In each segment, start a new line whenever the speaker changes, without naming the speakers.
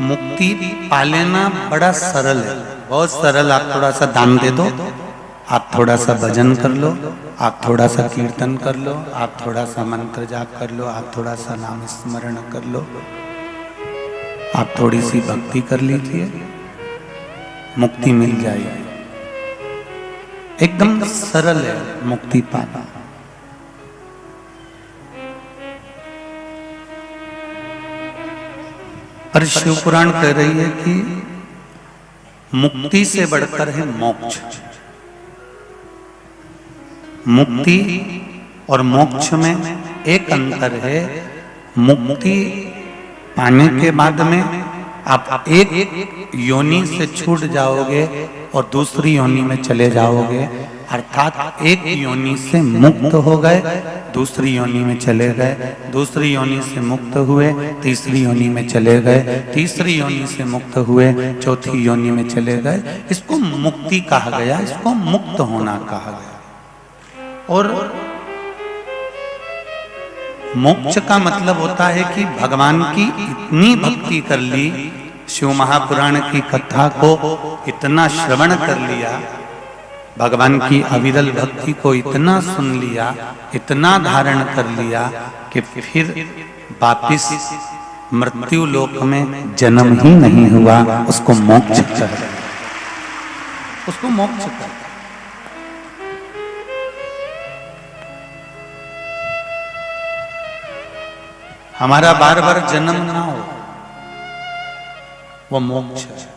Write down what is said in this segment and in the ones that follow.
मुक्ति पा लेना बड़ा सरल है, बहुत सरल। आप थोड़ा सा दान दे दो, आप थोड़ा सा भजन कर लो, आप थोड़ा सा कीर्तन कर लो, आप थोड़ा सा मंत्र जाप कर लो, आप थोड़ा सा नाम स्मरण कर लो, आप थोड़ी सी भक्ति कर लीजिए, मुक्ति मिल जाएगी। एकदम सरल है मुक्ति पाना। पर शिव पुराण कह रही है कि मुक्ति से बढ़कर है मोक्ष। मुक्ति और मोक्ष में एक अंतर है। मुक्ति पाने के बाद में आप एक योनि से छूट जाओगे और दूसरी योनि में चले जाओगे, अर्थात एक योनि से मुक्त हो गए, दूसरी योनि में चले गए, दूसरी योनि से मुक्त हुए, तीसरी योनि में चले गए, तीसरी योनि से मुक्त हुए, चौथी योनि में चले गए। इसको मुक्ति कहा गया, इसको मुक्त होना कहा गया। और मोक्ष का मतलब होता है कि भगवान की इतनी भक्ति कर ली, शिव महापुराण की कथा को इतना श्रवण कर लिया, भगवान की अविरल भक्ति को इतना सुन लिया, इतना धारण कर लिया कि फिर वापिस मृत्यु लोक में जन्म ही नहीं हुआ। उसको मोक्ष कहते हैं, उसको मोक्ष कहते हैं। हमारा बार बार जन्म ना हो, वो मोक्ष है।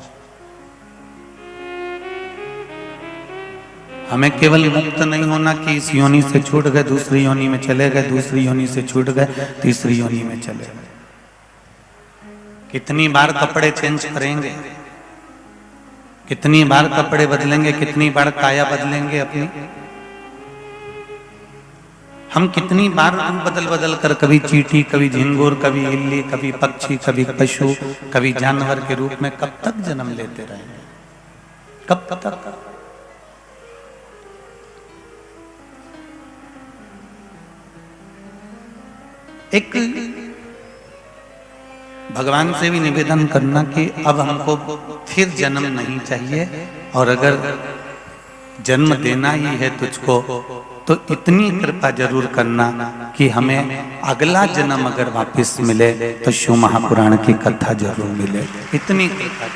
हमें केवल मुक्त नहीं होना कि इस योनि से छूट गए, दूसरी योनि में चले गए, दूसरी योनि से छूट गए, तीसरी योनि में चले गए। कितनी बार कपड़े चेंज करेंगे, कितनी बार कपड़े बदलेंगे, कितनी बार काया बदलेंगे अपनी। हम कितनी बार बदल बदल कर, कभी चींटी, कभी झिंगुर, कभी इल्ली, कभी पक्षी, कभी पशु, कभी जानवर के रूप में कब तक जन्म लेते रहेंगे? कब तक? एक भगवान से भी निवेदन करना कि अब हमको फिर जन्म नहीं चाहिए, और अगर जन्म देना ही है तुझको तो इतनी कृपा जरूर करना कि हमें अगला जन्म अगर वापस मिले तो शिव महापुराण की कथा जरूर मिले। इतनी कृपा।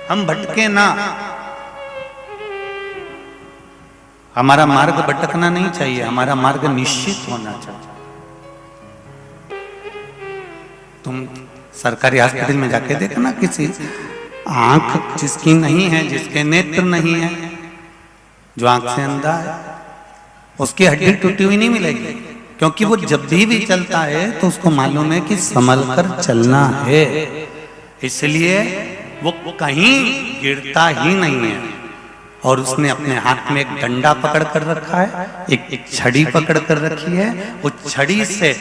हम भटके ना, हमारा मार्ग भटकना नहीं चाहिए, हमारा मार्ग निश्चित होना चाहिए। तुम सरकारी हॉस्पिटल में जाके देखना, किसी आंख जिसकी नहीं है, जिसके नेत्र नहीं है, जो आंख से अंधा है, उसकी हड्डी टूटी हुई नहीं मिलेगी, क्योंकि वो जब भी चलता है तो उसको मालूम है कि संभल कर चलना है, इसलिए वो कहीं गिरता ही नहीं है। और उसने अपने हाथ में एक डंडा पकड़ कर रखा है, एक छड़ी पकड़ कर रखी है, वो छड़ी से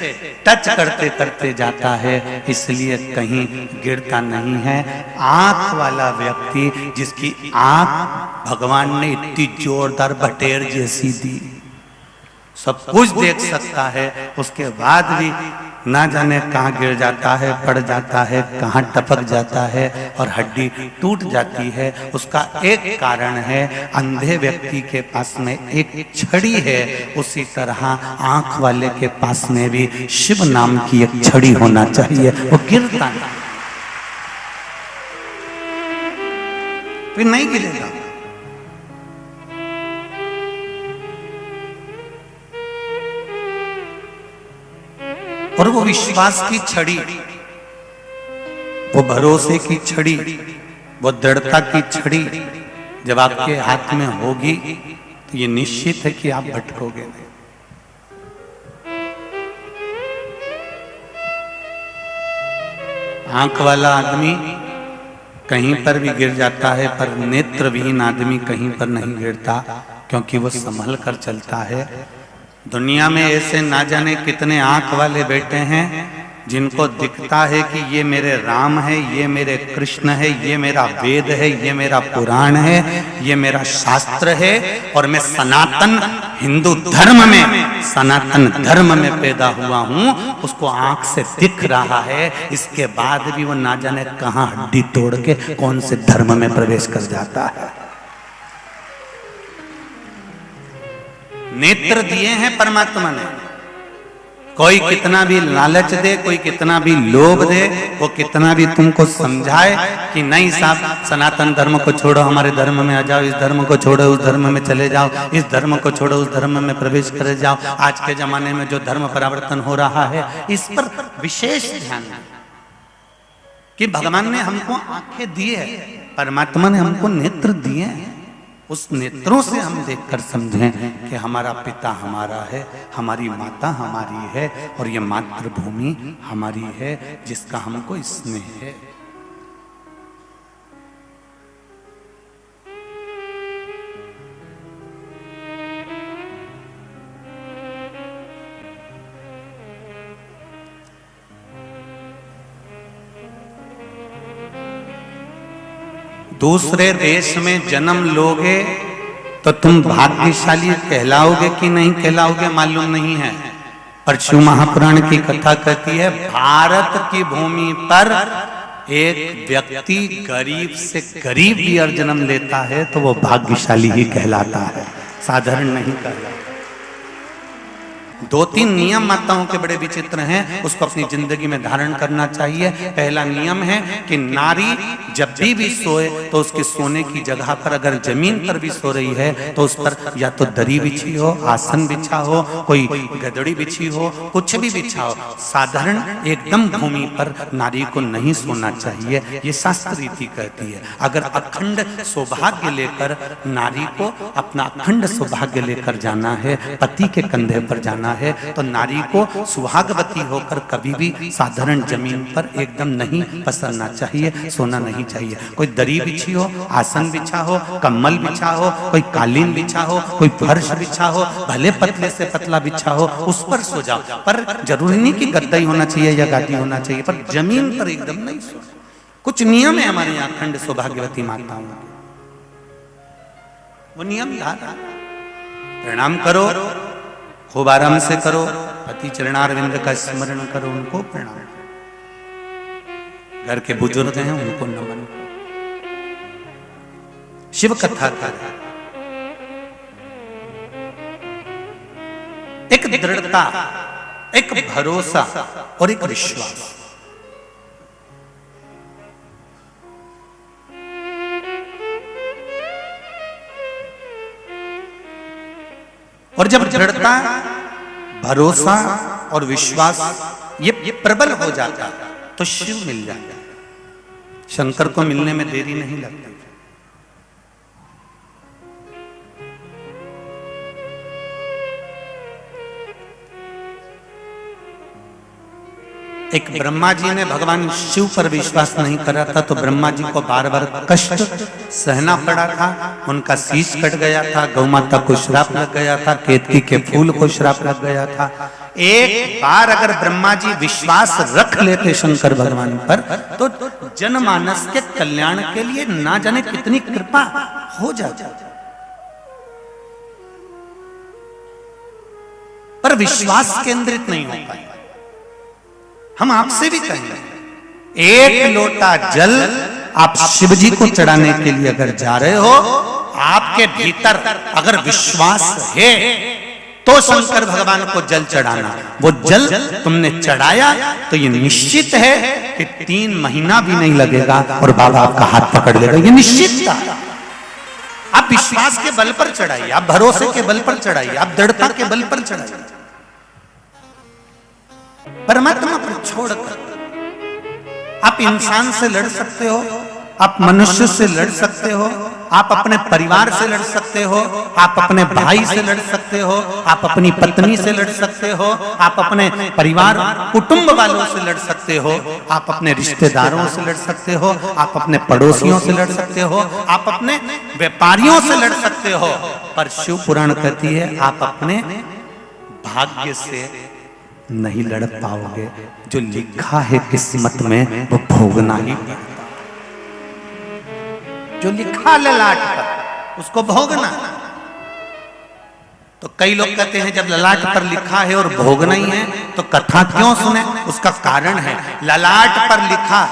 टच करते करते जाता है, इसलिए कहीं गिरता नहीं है। आंख वाला व्यक्ति, जिसकी आंख भगवान ने इतनी जोरदार बटेर जैसी दी, सब कुछ देख सकता है, उसके बाद भी ना जाने कहाँ गिर जाता है, पड़ जाता है, कहाँ टपक जाता है और हड्डी टूट जाती है। उसका एक कारण है, अंधे व्यक्ति के पास में एक छड़ी है, उसी तरह आंख वाले के पास में भी शिव नाम की एक छड़ी होना चाहिए, वो गिरता नहीं, फिर नहीं गिरेगा। और वो विश्वास की छड़ी, वो भरोसे की छड़ी, वो दृढ़ता की छड़ी जब आपके हाथ में होगी तो ये निश्चित है कि आप भटकोगे नहीं। आंख वाला आदमी कहीं पर भी गिर जाता है, पर नेत्रविहीन आदमी कहीं पर नहीं गिरता, क्योंकि वो संभल कर चलता है। दुनिया में ऐसे ना जाने कितने आंख वाले बैठे हैं, जिनको दिखता है कि ये मेरे राम है, ये मेरे कृष्ण है, ये मेरा वेद है, ये मेरा पुराण है, ये मेरा शास्त्र है, और मैं सनातन हिंदू धर्म में, सनातन धर्म में पैदा हुआ हूं, उसको आंख से दिख रहा है। इसके बाद भी वो ना जाने कहां हड्डी तोड़ के कौन से धर्म में प्रवेश कर जाता है। नेत्र दिए हैं परमात्मा ने। कोई कितना भी लालच दे, कोई कितना भी लोभ दे, वो कितना भी तुमको समझाए कि नहीं साहब सनातन धर्म को छोड़ो, हमारे धर्म में आ जाओ, इस धर्म को छोड़ो उस धर्म में चले जाओ, इस धर्म को छोड़ो उस धर्म में प्रवेश कर जाओ। आज के जमाने में जो धर्म परिवर्तन हो रहा है, इस पर विशेष ध्यान है कि भगवान ने हमको आंखें दी है, परमात्मा ने हमको नेत्र दिए हैं। उस नेत्रों से हम देखकर समझें कि हमारा पिता हमारा है, हमारी माता हमारी है, और ये मातृभूमि हमारी है जिसका हमको स्नेह है। दूसरे देश में जन्म लोगे तो तुम भाग्यशाली कहलाओगे कि नहीं कहलाओगे मालूम नहीं है, पर शिव महापुराण की कथा कहती है भारत की भूमि पर एक व्यक्ति गरीब से गरीब भी अगर जन्म लेता है तो वो भाग्यशाली ही कहलाता है, साधारण नहीं कहलाता। दो तीन नियम माताओं के बड़े विचित्र हैं, उसको अपनी जिंदगी में धारण करना चाहिए। पहला नियम है कि नारी जब भी सोए तो उसके सोने की जगह पर अगर जमीन पर भी सो रही है तो उस पर या तो दरी बिछी हो, आसन बिछा हो, कोई गदड़ी बिछी हो, कुछ भी बिछा हो, साधारण एकदम भूमि पर नारी को नहीं सोना चाहिए, ये शास्त्र रीति कहती है। अगर अखंड सौभाग्य लेकर नारी को अपना अखंड सौभाग्य लेकर जाना है, पति के कंधे पर जाना है, तो नारी को सुहागवती होकर कभी भी साधारण जमीन पर एकदम नहीं पसरना चाहिए, सोना नहीं चाहिए। कोई दरी बिछी हो, आसन बिछा हो, कम्बल बिछा हो, कोई कालीन बिछा हो, कोई फर्श बिछा हो, भले पतले से पतला बिछा हो, उस पर सो जाओ, पर जरूरी नहीं कि गद्दा ही होना चाहिए या गादी होना चाहिए, पर जमीन पर एकदम नहीं सो। कुछ नियम है हमारे यहाँ अखंड सौभाग्यवती माताओं के, वो नियम धारा। प्रणाम करो, खूब आराम से करो, पति चरणारविंद का स्मरण करो, उनको प्रणाम। घर के बुजुर्ग हैं उनको नमन। शिव कथा कर एक दृढ़ता, एक भरोसा और एक विश्वास। और जब दृढ़ता, भरोसा और विश्वास ये प्रबल हो जाता तो शिव मिल जाता। शंकर को मिलने में देरी नहीं लगती। एक ब्रह्मा जी ने भगवान शिव पर विश्वास नहीं करा था तो ब्रह्मा जी को बार बार कष्ट सहना पड़ा था। उनका शीश कट गया था, गौ माता को श्राप लग गया था, केतकी के फूल को श्राप लग गया था। एक बार अगर ब्रह्मा जी विश्वास रख लेते शंकर भगवान पर तो जनमानस के कल्याण के लिए ना जाने कितनी कृपा हो जाती। पर विश्वास केंद्रित नहीं हो पाए। हम आपसे भी कहेंगे, एक लोटा जल आप शिव जी को चढ़ाने के लिए अगर जा रहे हो, आपके भीतर अगर विश्वास है तो शंकर भगवान को जल चढ़ाना। वो जल तुमने चढ़ाया तो ये निश्चित है कि 3 महीना भी नहीं लगेगा और बाबा आपका हाथ पकड़ लेगा, ये निश्चित था। आप विश्वास के बल पर चढ़ाइए, आप भरोसे के बल पर चढ़ाइए, आप दृढ़ता के बल पर चढ़ाइए। परमात्मा पर छोड़कर आप इंसान से लड़ सकते हो, आप मनुष्य से लड़ सकते हो, आप अपने परिवार से लड़ सकते हो, आप अपने भाई से लड़ सकते हो, आप अपनी पत्नी से लड़ सकते हो, आप अपने परिवार कुटुंब वालों से लड़ सकते हो, आप अपने रिश्तेदारों से लड़ सकते हो, आप अपने पड़ोसियों से लड़ सकते हो, आप अपने व्यापारियों से लड़ सकते हो। पर शिव पुराण कहती है आप अपने भाग्य से नहीं लड़ पाओगे। जो लिखा है किस्मत में वो भोगना ही पड़ता। जो लिखा ललाट पर उसको भोगना। तो कई लोग कहते हैं जब ललाट पर लिखा है और भोगना ही है तो कथा क्यों सुने? उसका कारण है, ललाट पर लिखा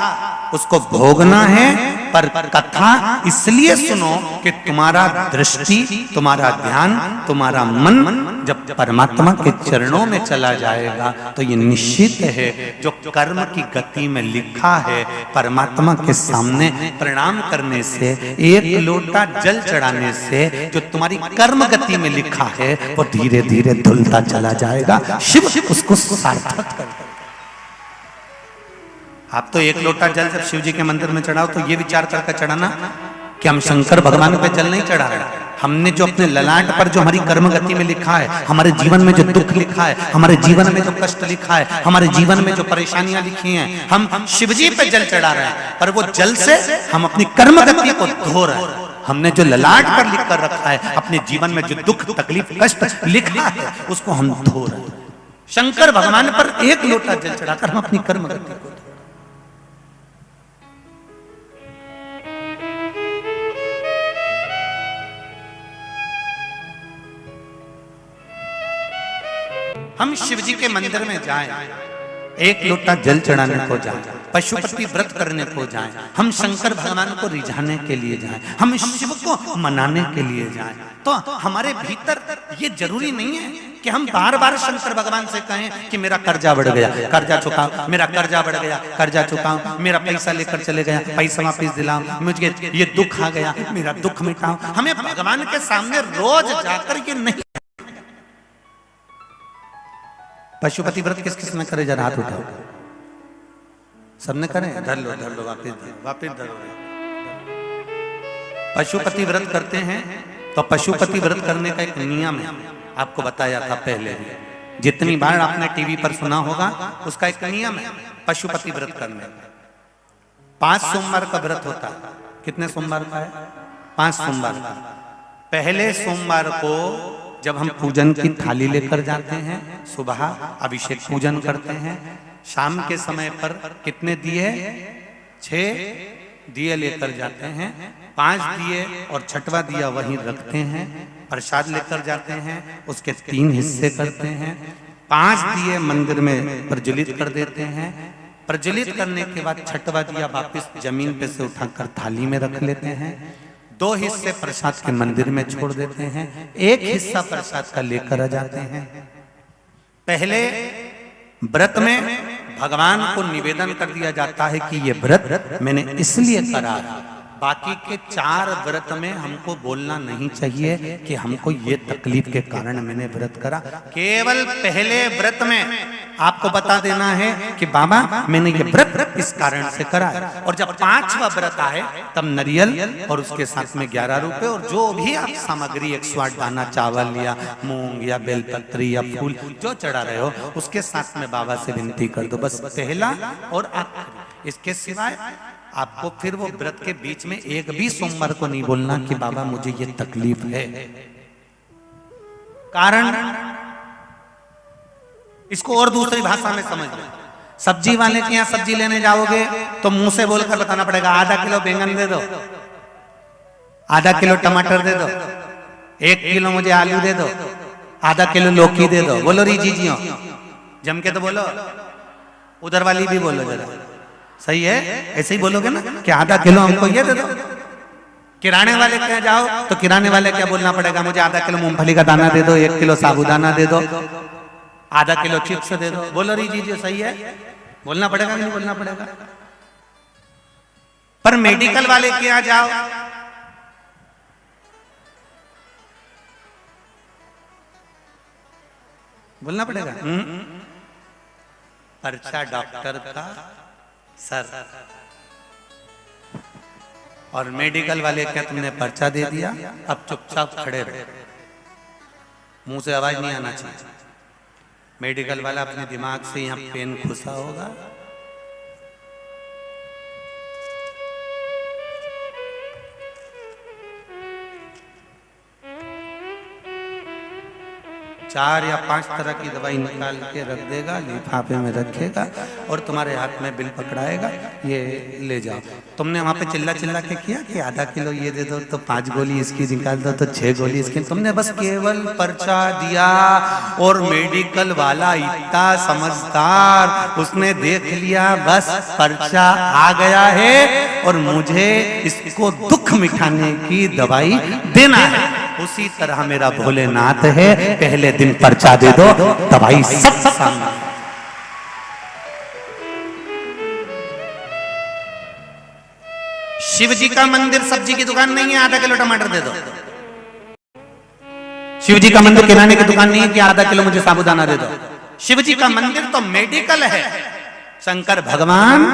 उसको भोगना है, पर कथा इसलिए सुनो कि तुम्हारा दृष्टि, तुम्हारा ध्यान, तुम्हारा मन जब परमात्मा के चरणों में चला जाएगा तो ये निश्चित है जो कर्म की गति में लिखा है, परमात्मा के सामने प्रणाम करने से, एक लोटा जल चढ़ाने से जो तुम्हारी कर्म गति में लिखा है वो धीरे धीरे धुलता चला जाएगा। शिव उसको सार्थक कर। आप तो एक लोटा जल जब शिव जी के मंदिर में चढ़ाओ तो ये विचार करके चढ़ाना कि हम शंकर भगवान पे जल नहीं चढ़ा रहे। हमने जो अपने ललाट पर जो हमारी कर्म गति में लिखा है, हमारे जीवन में जो दुख लिखा है, हमारे जीवन में जो कष्ट लिखा है, हमारे जीवन में जो परेशानियां लिखी हैं, हम शिव जी पे जल चढ़ा रहे हैं, पर वो जल से हम अपनी कर्म गति को धो रहे हैं। हमने जो ललाट पर लिख कर रखा है, अपने जीवन में जो दुख तकलीफ कष्ट लिखा है, उसको हम धो रहे हैं। शंकर भगवान पर एक लोटा जल चढ़ाकर हम अपनी कर्म गति को। हम शिव जी के मंदिर में जाएं, एक लोटा जल चढ़ाने को जाएं, पशुपति व्रत करने को जाएं, हम शंकर भगवान को रिझाने के लिए जाएं, हम शिव को मनाने के लिए जाएं, तो हमारे भीतर ये जरूरी नहीं है कि हम बार बार शंकर भगवान से कहें कि मेरा कर्जा बढ़ गया, कर्जा चुकाओ, मेरा कर्जा बढ़ गया, कर्जा चुकाओ, मेरा पैसा लेकर चले गया, पैसा वापिस दिलाओ, मुझे ये दुख आ गया, मेरा दुख मिटाओ। हमें भगवान के सामने रोज जाकर ये नहीं। पशुपति व्रत किस किस ने करे? जरा हाथ उठाओ। सबने करे? धर लो वापिस धरो। पशुपति व्रत करते हैं तो पशुपति व्रत करने का एक नियम है, आपको बताया था पहले भी, जितनी बार आपने टीवी पर सुना होगा, उसका एक नियम है पशुपति व्रत करने का। 5 सोमवार का व्रत होता है। कितने सोमवार का है? 5 सोमवार का। पहले सोमवार को जब हम पूजन की थाली लेकर जाते हैं, सुबह अभिषेक पूजन करते हैं, शाम के समय पर कितने दिए? 6 दिए लेकर जाते हैं, 5 दिए और 6वां दिया वहीं रखते हैं, प्रसाद लेकर जाते हैं, उसके 3 हिस्से करते हैं, 5 दिए मंदिर में प्रज्वलित कर देते हैं, प्रज्वलित करने के बाद 6वां दिया वापिस जमीन पे से उठाकर थाली में रख लेते हैं, 2 हिस्से प्रसाद के मंदिर में छोड़ देते हैं, 1 हिस्सा प्रसाद का लेकर आ जाते हैं। पहले व्रत में भगवान को निवेदन कर दिया जाता है कि ये व्रत मैंने इसलिए करा, बाकी के 4 व्रत में हमको बोलना नहीं चाहिए कि हमको ये तकलीफ के कारण मैंने व्रत करा। केवल पहले व्रत में आपको बता देना है कि बाबा मैंने ये व्रत इस कारण से करा। और जब 5वां व्रत आए तब नारियल और उसके साथ में 11 रुपए और जो भी आप सामग्री 108 दाना चावल या मूंग या बेलपत्री या फूल जो चढ़ा रहे हो उसके साथ में बाबा से विनती कर दो। बस पहला और आखिरी, इसके सिवाय आपको फिर वो व्रत के बीच में एक भी सोमवार को नहीं बोलना कि बाबा मुझे ये तकलीफ है। कारण इसको और दूसरी भाषा में समझ लो। सब्जी वाले के यहाँ सब्जी लेने जाओगे तो मुंह से बोलकर बताना पड़ेगा, आधा किलो बैंगन दे दो, आधा किलो टमाटर दे दो, 1 किलो मुझे आलू दे दो, आधा किलो लौकी दे दो। बोलो री जीजियो, जम के तो बोलो, उधर वाली भी बोलो जरा, सही है? ऐसे ही बोलोगे ना कि आधा किलो हमको ये दे दो। किराने वाले के यहाँ जाओ तो किराने वाले क्या बोलना पड़ेगा, मुझे आधा किलो मूंगफली का दाना दे दो, 1 किलो साबूदाना दे दो, आधा किलो चिप्स दे दो। बोलो री जीजिए, सही है? बोलना पड़ेगा कि नहीं बोलना पड़ेगा? पर मेडिकल वाले के यहाँ जाओ, बोलना पड़ेगा पर्चा डॉक्टर का सर, और मेडिकल वाले क्या तुमने पर्चा दे दिया, अब चुपचाप खड़े रहो, मुंह से आवाज नहीं आना चाहिए। मेडिकल वाला अपने दिमाग से यहाँ पेन घुसा होगा, 4 या 5 तरह की दवाई निकाल के रख देगा, लिफाफे में रखेगा और तुम्हारे हाथ में बिल पकड़ाएगा, ये ले जाओ। तुमने वहां पे चिल्ला चिल्ला के किया कि आधा किलो ये दे दो तो 5 गोली इसकी निकाल दो तो 6 गोली इसकी। तुमने बस केवल पर्चा दिया और मेडिकल वाला इतना समझदार, उसने देख लिया बस पर्चा आ गया है और मुझे इसको दुख मिटाने की दवाई देना है। उसी तरह मेरा भोलेनाथ है, पहले दिन पर्चा दे दो, दवाई सब सामने। शिव जी का मंदिर सब्जी की दुकान नहीं है, आधा किलो टमाटर दे दो। शिव जी का मंदिर किराने की दुकान नहीं है कि आधा किलो मुझे साबुदाना दे दो। शिव जी का मंदिर तो मेडिकल है। शंकर भगवान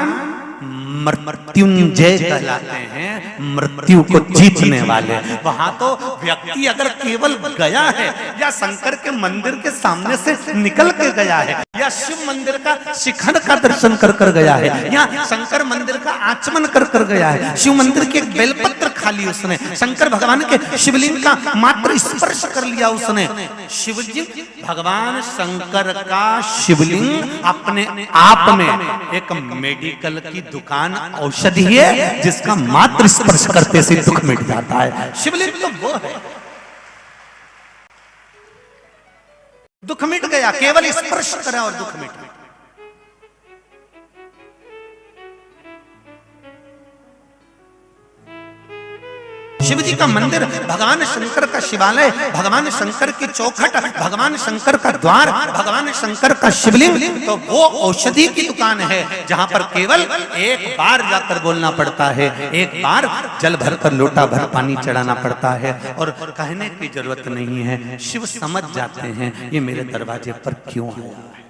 मृत्युंजय कहलाते हैं, मृत्यु को जीतने वाले। वहां तो व्यक्ति अगर केवल गया है या शंकर के मंदिर के सामने से निकल के गया है या शिव मंदिर का शिखर का दर्शन कर कर गया है या शंकर मंदिर का आचमन कर कर गया है, शिव मंदिर के बेलपत्र खा ली उसने, शंकर भगवान के शिवलिंग का मात्र स्पर्श कर लिया उसने, शिवजी भगवान शंकर का शिवलिंग अपने आप में एक मेडिकल की दुकान औषधि है जिसका मात्र स्पर्श करते से दुख मिट जाता है। शिवलिंग तो वो है, दुख मिट गया, केवल स्पर्श करा और दुख मिट गया। शिव जी का मंदिर, भगवान शंकर का शिवालय, भगवान शंकर की चौखट, भगवान शंकर का द्वार, भगवान शंकर का शिवलिंग, तो वो औषधि की दुकान है जहां पर केवल एक बार जाकर बोलना पड़ता है, एक बार जल भरकर लोटा भर पानी चढ़ाना पड़ता है और कहने की जरूरत नहीं है। शिव समझ जाते हैं ये मेरे दरवाजे पर क्यों आया है,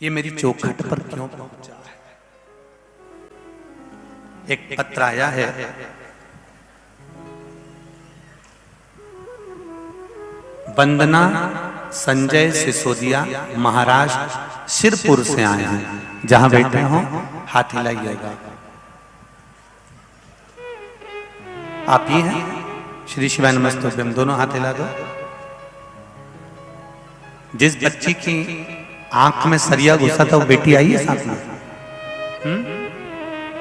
ये मेरी चौखट पर क्यों पहुंचा है। एक पत्र आया है, वंदना संजय सिसोदिया महाराष्ट्र सिरपुर से आए हैं, जहां बैठे हो हाथ हिलाइएगा। आप ही हैं? श्री शिवाय नमस्तुभ्यम, दोनों हाथ हिला दो। जिस बच्ची की आंख में सरिया घुसा था वो बेटी आई है साथ में?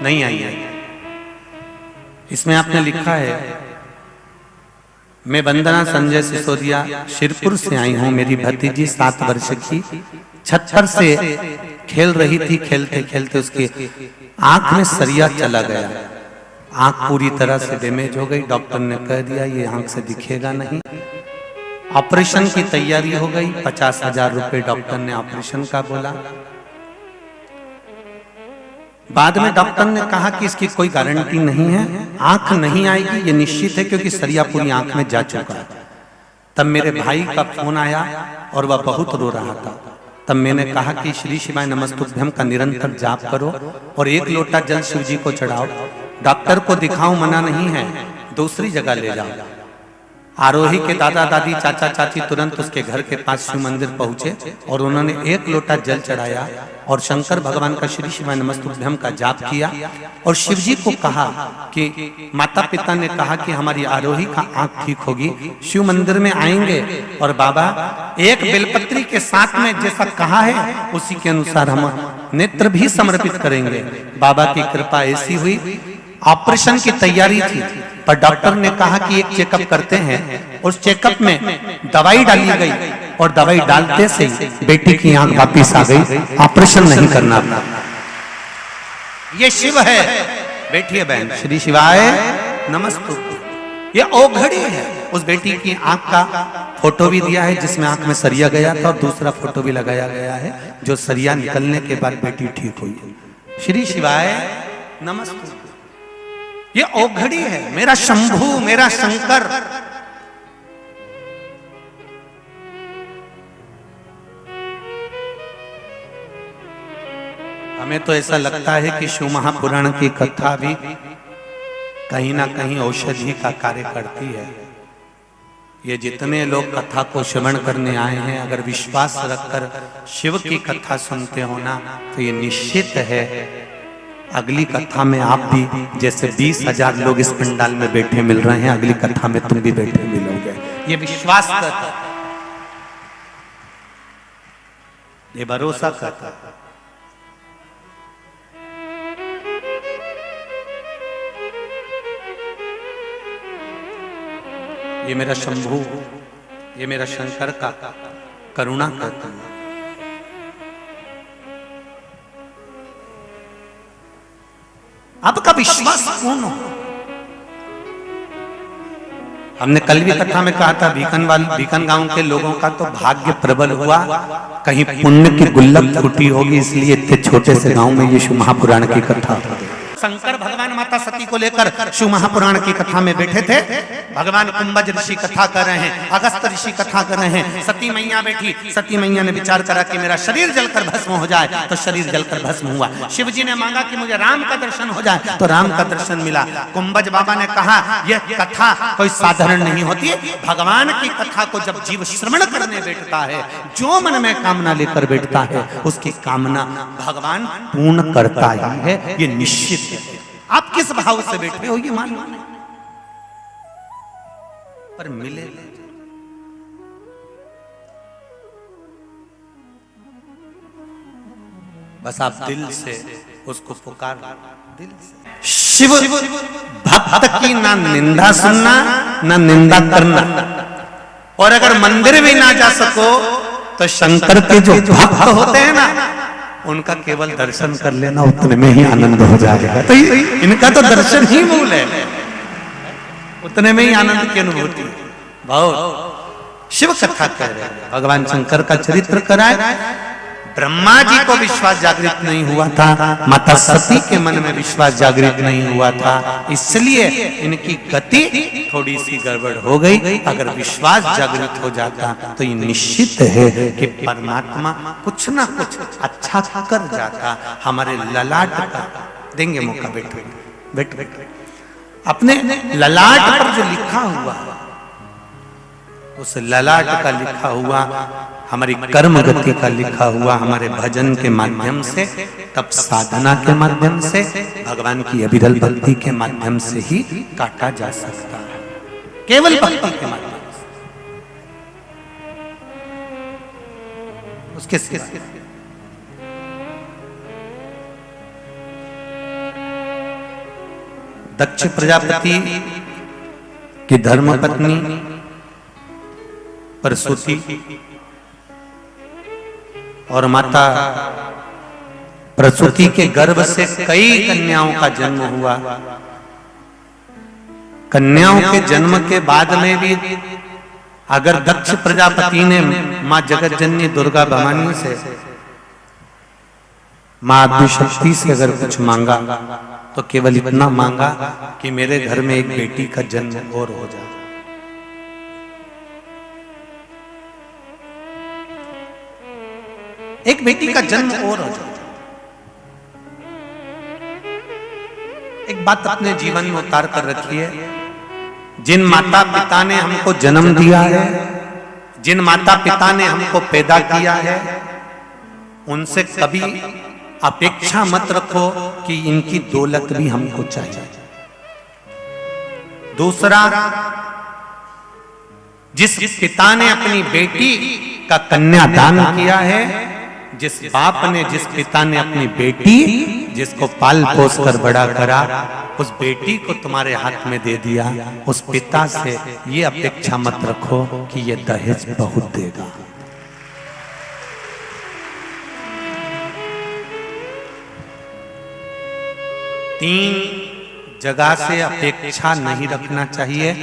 नहीं आई है। इसमें आपने लिखा है, मैं वंदना संजय सिसोदिया शिरपुर से आई हूं। मेरी भतीजी 7 वर्ष की छत पर से खेल रही थी, खेलते खेलते उसके आंख में सरिया चला गया, आंख पूरी तरह से डैमेज हो गई। डॉक्टर ने कह दिया ये आंख से दिखेगा नहीं। ऑपरेशन की तैयारी हो गई, 50,000 रुपए डॉक्टर ने ऑपरेशन का बोला। बाद में डॉक्टर ने कहा कि इसकी कोई गारंटी नहीं है, आंख नहीं आएगी ये निश्चित है क्योंकि सरिया पूरी आंख में जा चुका है। तब मेरे भाई का फोन आया और वह बहुत रो रहा था। तब मैंने कहा कि श्री शिवाय नमस्तुभ्यम का निरंतर जाप करो और 1 लोटा जल शिव जी को चढ़ाओ। डॉक्टर को दिखाओ, मना नहीं है, दूसरी जगह ले जाओ। आरोही के दादा दादी चाचा चाची तुरंत उसके घर के पास शिव मंदिर पहुंचे और उन्होंने 1 लोटा जल चढ़ाया और शंकर भगवान का श्री शिवाय नमस्तुभ्यम का जाप किया और शिव जी को कहा कि माता पिता ने कहा कि हमारी आरोही का आंख ठीक होगी, शिव मंदिर में आएंगे और बाबा एक बेलपत्री के साथ में जैसा कहा है उसी के अनुसार हम नेत्र भी समर्पित करेंगे। बाबा की कृपा ऐसी हुई, ऑपरेशन की तैयारी थी पर डॉक्टर ने कहा कि एक चेकअप करते हैं। उस चेकअप में दवाई डाली गई और दवाई डालते से बेटी की आंख वापिस आ गई, ऑपरेशन नहीं करना था। ये शिव है, बैठिए बहन, श्री शिवाय नमस्तुभ्यम। ये औघड़ी है। उस बेटी की आंख का फोटो भी दिया है जिसमें आंख में सरिया गया था और दूसरा फोटो भी लगाया गया है जो सरिया निकलने के बाद बेटी ठीक हुई। श्री शिवाय नमस्तुभ्यम। ये औघड़ी है, मेरा शंभू, मेरा शंकर। हमें तो ऐसा लगता है कि शिव महापुराण की कथा भी कहीं ना कहीं औषधि का कार्य करती है। ये जितने लोग कथा को श्रवण करने आए हैं, अगर विश्वास रखकर शिव की कथा सुनते हो ना, तो ये निश्चित है अगली कथा में आप भी जैसे 20,000 लोग इस पंडाल में बैठे मिल रहे हैं, अगली कथा में तुम भी बैठे मिलोगे। ये विश्वास करता। ये भरोसा करता है। ये मेरा शंभू, ये मेरा शंकर का करुणा करता है। आपका विश्वास पूर्ण हो। हमने कल भी कथा में कहा था, बीकन गांव के लोगों का तो भाग्य प्रबल हुआ, कहीं पुण्य की गुल्लक फूटी होगी, इसलिए इतने छोटे से गांव में ये शिव महापुराण की कथा। शंकर भगवान माता सती को लेकर शिव महापुराण की कथा में बैठे थे। भगवान कुंभज ऋषि कथा कर रहे हैं, अगस्त ऋषि कथा कर रहे हैं, सती मैया बैठी। सती मैया ने विचार करा कि मेरा शरीर जलकर भस्म हो जाए, तो शरीर जलकर भस्म हुआ। शिव जी ने मांगा कि मुझे राम का दर्शन हो जाए, तो राम का दर्शन मिला। कुंभज बाबा ने कहा यह कथा कोई साधारण नहीं होती, भगवान की कथा को जब जीव श्रवण करने बैठता है, जो मन में कामना लेकर बैठता है, उसकी कामना भगवान पूर्ण करता ही है, ये निश्चित है। आप किस भाव से बैठे हो ये मालूम नहीं, पर मिले बस आप दिल से उसको पुकार, दिल से। शिव भक्त की ना निंदा सुनना ना निंदा करना, और अगर मंदिर भी ना जा सको तो शंकर के जो भक्त होते हैं ना, उनका केवल दर्शन कर लेना, उतने में ही आनंद हो जाएगा। तो इनका तो दर्शन ही मूल है, उतने में ही आनंद की अनुभूति। बहुत शिव कथा कह रहे हैं, भगवान शंकर का चरित्र कराए। ब्रह्मा जी को विश्वास जागृत नहीं हुआ था, माता सती के मन में विश्वास जागृत नहीं हुआ था, इसलिए इनकी गति थोड़ी सी गड़बड़ हो गई। अगर विश्वास जागृत हो जाता तो ये निश्चित है कि परमात्मा कुछ ना कुछ अच्छा कर जाता। हमारे ललाट का देंगे मौका, बैठ बैठ बैठ अपने ललाट पर जो लिखा हुआ, उस ललाट का लिखा हुआ, हमारी कर्म गति का लिखा हुआ, हमारे भजन के माध्यम से, तब साधना के माध्यम से, भगवान की अविरल भक्ति के माध्यम से ही काटा जा सकता है, केवल भक्ति के माध्यम से। उसके सिवा दक्ष प्रजापति की धर्मपत्नी प्रसूति और माता प्रसूति के गर्भ से कई कन्याओं का जन्म हुआ। कन्याओं के जन्म के बाद में भी अगर दक्ष प्रजापति ने मां जगतजननी दुर्गा भवानी से, मां आदिशक्ति से अगर कुछ मांगा तो केवल इतना मांगा कि मेरे घर में एक बेटी का जन्म और हो जाए। एक बेटी का जन्म और हो जाए। एक बात अपने जीवन में उतार कर रखिए, जिन माता पिता ने हमको जन्म दिया है, जिन माता पिता ने हमको पैदा किया है, उनसे कभी अपेक्षा मत रखो कि इनकी दौलत भी हमको चाहिए। दूसरा, जिस पिता ने अपनी बेटी का कन्यादान किया है, जिस बाप ने, जिस पिता ने अपनी बेटी, जिसको पाल पोस कर बड़ा करा, उस बेटी को तुम्हारे हाथ में दे दिया, उस पिता से ये अपेक्षा मत रखो कि ये दहेज बहुत देगा। तीन जगह से अपेक्षा नहीं रखना चाहिए।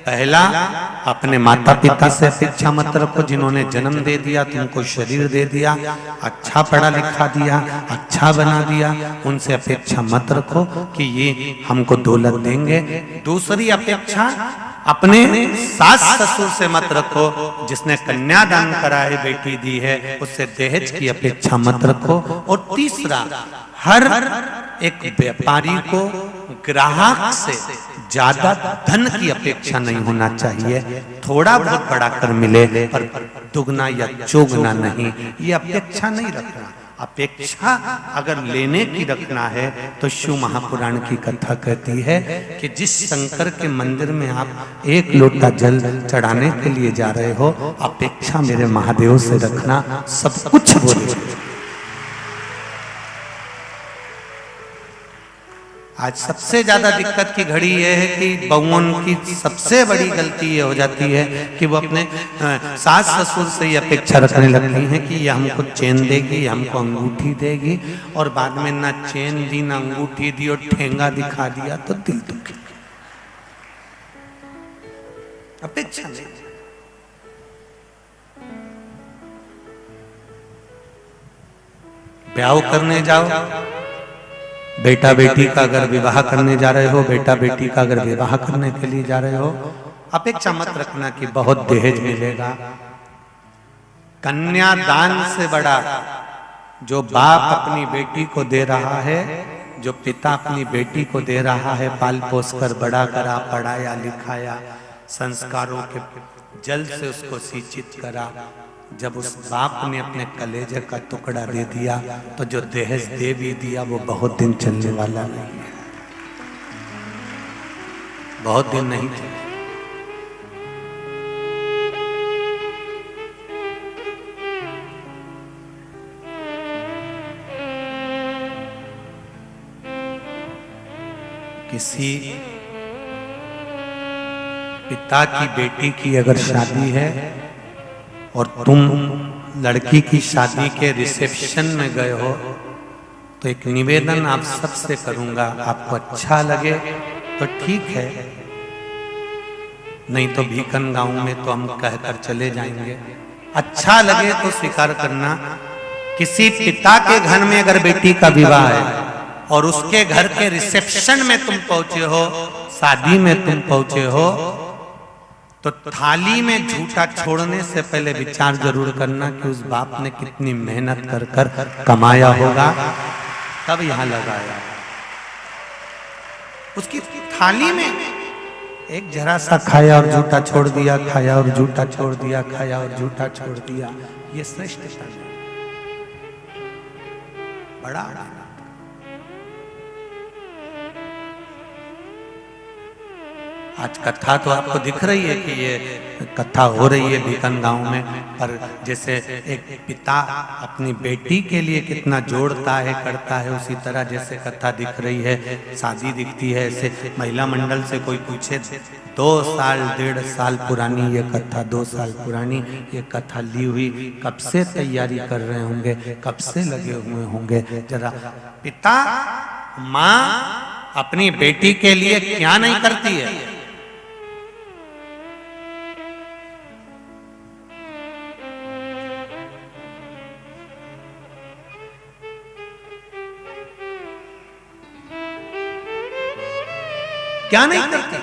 पहला, अपने माता पिता से अपेक्षा मत रखो, जिन्होंने जन्म दे दिया, तुमको शरीर दे दिया, अच्छा पढ़ा लिखा दिया, अच्छा बना दिया, उनसे अपेक्षा मत रखो कि ये हमको दौलत देंगे। दूसरी अपेक्षा, अपने सास ससुर से मत रखो, जिसने कन्यादान करा है, बेटी दी है, उससे दहेज की अपेक्षा मत रखो। और तीसरा, हर एक व्यापारी को ग्राहक से ज्यादा धन की अपेक्षा नहीं होना चाहिए। थोड़ा बहुत बढ़ाकर मिले पर दुगना या चौगुना नहीं, ये अपेक्षा नहीं रखना। अपेक्षा अगर लेने की रखना है तो शिव महापुराण की कथा कहती है कि जिस शंकर के मंदिर में आप एक लोटा जल चढ़ाने के लिए जा रहे हो, अपेक्षा मेरे महादेव से रखना, सब कुछ वो देंगे। आज सबसे ज्यादा दिक्कत की घड़ी यह है कि बहुओं की सबसे बड़ी गलती ये हो जाती है कि वो अपने सास ससुर से ये अपेक्षा रखने लगती हैं कि ये हमको चेन देगी, ये हमको अंगूठी देगी, और बाद में ना चेन दी ना अंगूठी दी और ठेंगा दिखा दिया तो दिल दुखी। अपेक्षा नहीं। ब्याह करने जाओ, बेटा बेटी का अगर विवाह करने जा रहे हो, बेटा बेटी का अगर विवाह करने के लिए जा रहे हो, अपेक्षा मत रखना कि बहुत दहेज मिलेगा। कन्यादान से बड़ा जो बाप अपनी बेटी को दे रहा है, जो पिता अपनी बेटी को दे रहा है, पाल पोस कर बड़ा करा, पढ़ाया लिखाया, संस्कारों के जल से उसको सिंचित करा, जब उस बाप ने अपने कलेजे का टुकड़ा दे दिया तो जो दहेज दे भी दिया वो बहुत दिन चलने वाला नहीं है, बहुत दिन नहीं चले। किसी पिता की बेटी की अगर शादी है और तुम लड़की की शादी के रिसेप्शन में गए हो, तो एक निवेदन आप सबसे करूंगा, आपको अच्छा लगे तो ठीक है, नहीं तो भीकन गांव में तो हम कहकर चले जाएंगे। अच्छा लगे तो स्वीकार करना। किसी पिता के घर में अगर बेटी का विवाह है और उसके घर के रिसेप्शन में तुम पहुंचे हो, शादी में तुम पहुंचे हो, तो थाली में झूठा छोड़ने से पहले विचार जरूर करना कि उस बाप ने कितनी मेहनत कर कर कमाया होगा, तब यहां लगाया। उसकी थाली में एक जरा सा खाया और झूठा छोड़ दिया, खाया और झूठा छोड़ दिया, खाया और झूठा छोड़ दिया, ये श्रेष्ठता है। बड़ा आज कथा तो आपको दिख रही है कि ये कथा हो रही है भीकन गांव में, पर जैसे एक पिता अपनी बेटी के लिए कितना जोड़ता है, करता है, उसी तरह जैसे कथा दिख रही है, शादी दिखती है, ऐसे महिला मंडल से कोई पूछे 2 साल 1.5 साल पुरानी ये कथा, 2 साल पुरानी ये कथा ली हुई, कब से तैयारी कर रहे होंगे, कब से लगे हुए होंगे। जरा पिता माँ अपनी बेटी के लिए क्या नहीं करती है। क्या नहीं करती।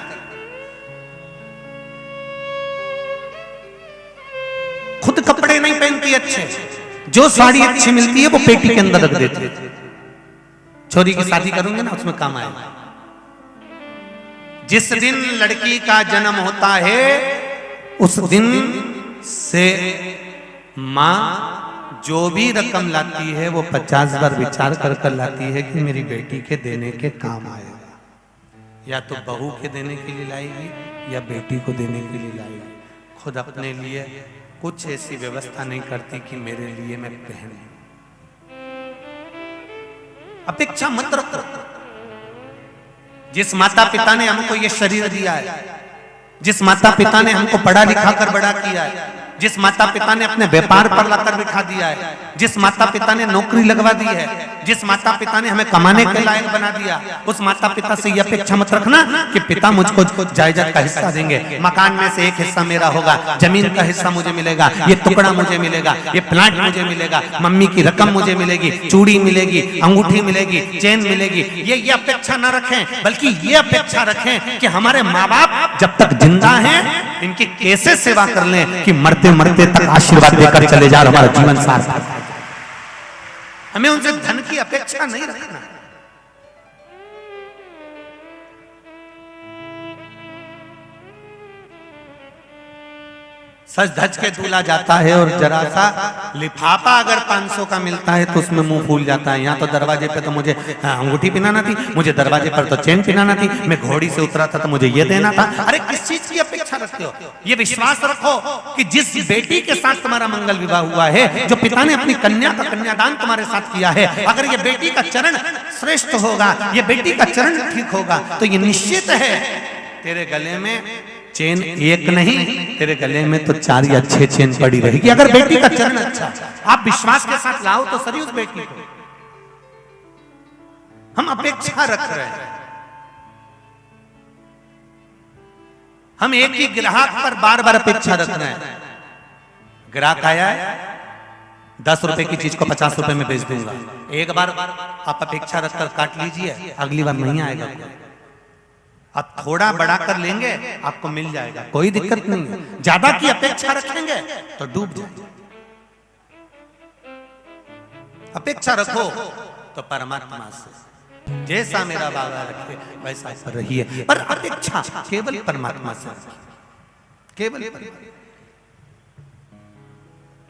खुद कपड़े नहीं पहनती अच्छे, जो साड़ी अच्छी मिलती है वो पेटी के अंदर रख देती है। छोरी की शादी करूंगे ना, उसमें काम आएगा। जिस दिन लड़की का जन्म होता है उस दिन से माँ जो भी रकम लाती है वो 50 बार विचार कर कर लाती है कि मेरी बेटी के देने के काम आएगा। या तो बहू के देने के लिए लाएगी या बेटी को देने के लिए लाएगी। खुद अपने लिए कुछ ऐसी व्यवस्था नहीं करती कि मेरे लिए मैं पहनूं। अपेक्षा मत रखो। जिस माता पिता ने हमको ये शरीर दिया है, जिस माता पिता ने हमको पढ़ा लिखा कर बड़ा किया है, जिस माता पिता ने अपने व्यापार पर लाकर बिठा दिया है, जिस माता पिता ने नौकरी लगवा दी है, जिस माता पिता ने हमें कमाने के लायक बना दिया, उस माता पिता से यह अपेक्षा मत रखना कि पिता मुझको जायदाद का हिस्सा देंगे, मकान में से एक हिस्सा मेरा होगा, जमीन का हिस्सा मुझे मिलेगा, ये टुकड़ा मुझे मिलेगा, ये प्लाट मुझे मिलेगा, मम्मी की रकम मुझे मिलेगी, चूड़ी मिलेगी, अंगूठी मिलेगी, चेन मिलेगी। ये अपेक्षा न रखें, बल्कि ये अपेक्षा रखें कि हमारे माँ बाप जब तक जिंदा हैं इनकी कैसे सेवा कर लें कि मरते मरते तक आशीर्वाद देकर चले जाए, हमारा जीवन सार्थक। हमें उनसे धन की अपेक्षा नहीं रखना। सच धज के दूल्हा जाता है और जरा सा लिफाफा अगर 500 का मिलता है तो उसमें मुंह फूल जाता है। यहाँ तो दरवाजे पे तो मुझे अंगूठी पहनाना थी, मुझे दरवाजे पर तो चेन पहनाना थी, मैं घोड़ी से उतरा था तो मुझे ये देना था। अरे किस चीज की अपेक्षा रखते हो? ये विश्वास रखो कि जिस बेटी के साथ तुम्हारा मंगल विवाह हुआ है, जो पिता ने अपनी कन्या का कन्यादान तुम्हारे साथ किया है, अगर ये बेटी का चरण श्रेष्ठ होगा, ये बेटी का चरण ठीक होगा, तो ये निश्चित है तेरे गले में चेन एक नहीं, तेरे गले में तो 4 या 6 चेन पड़ी रहेगी, अगर बेटी का चरण अच्छा। आप विश्वास के साथ लाओ तो सही उस बेटी को। हम अपेक्षा रख रहे हैं, हम एक ही ग्राहक पर बार बार अपेक्षा रख रहे हैं। ग्राहक आया है, 10 रुपए की चीज को 50 रुपए में बेच दूंगा। एक बार आप अपेक्षा रखकर काट लीजिए, अगली बार नहीं आएगा। आप थोड़ा बढ़ा कर लेंगे, आपको मिल जाएगा, कोई दिक्कत नहीं है। ज्यादा की अपेक्षा रखेंगे तो डूब जाएंगे। अपेक्षा रखो तो परमात्मा से, जैसा मेरा बाबा रखे वैसा रहिए, पर अपेक्षा केवल परमात्मा से, केवल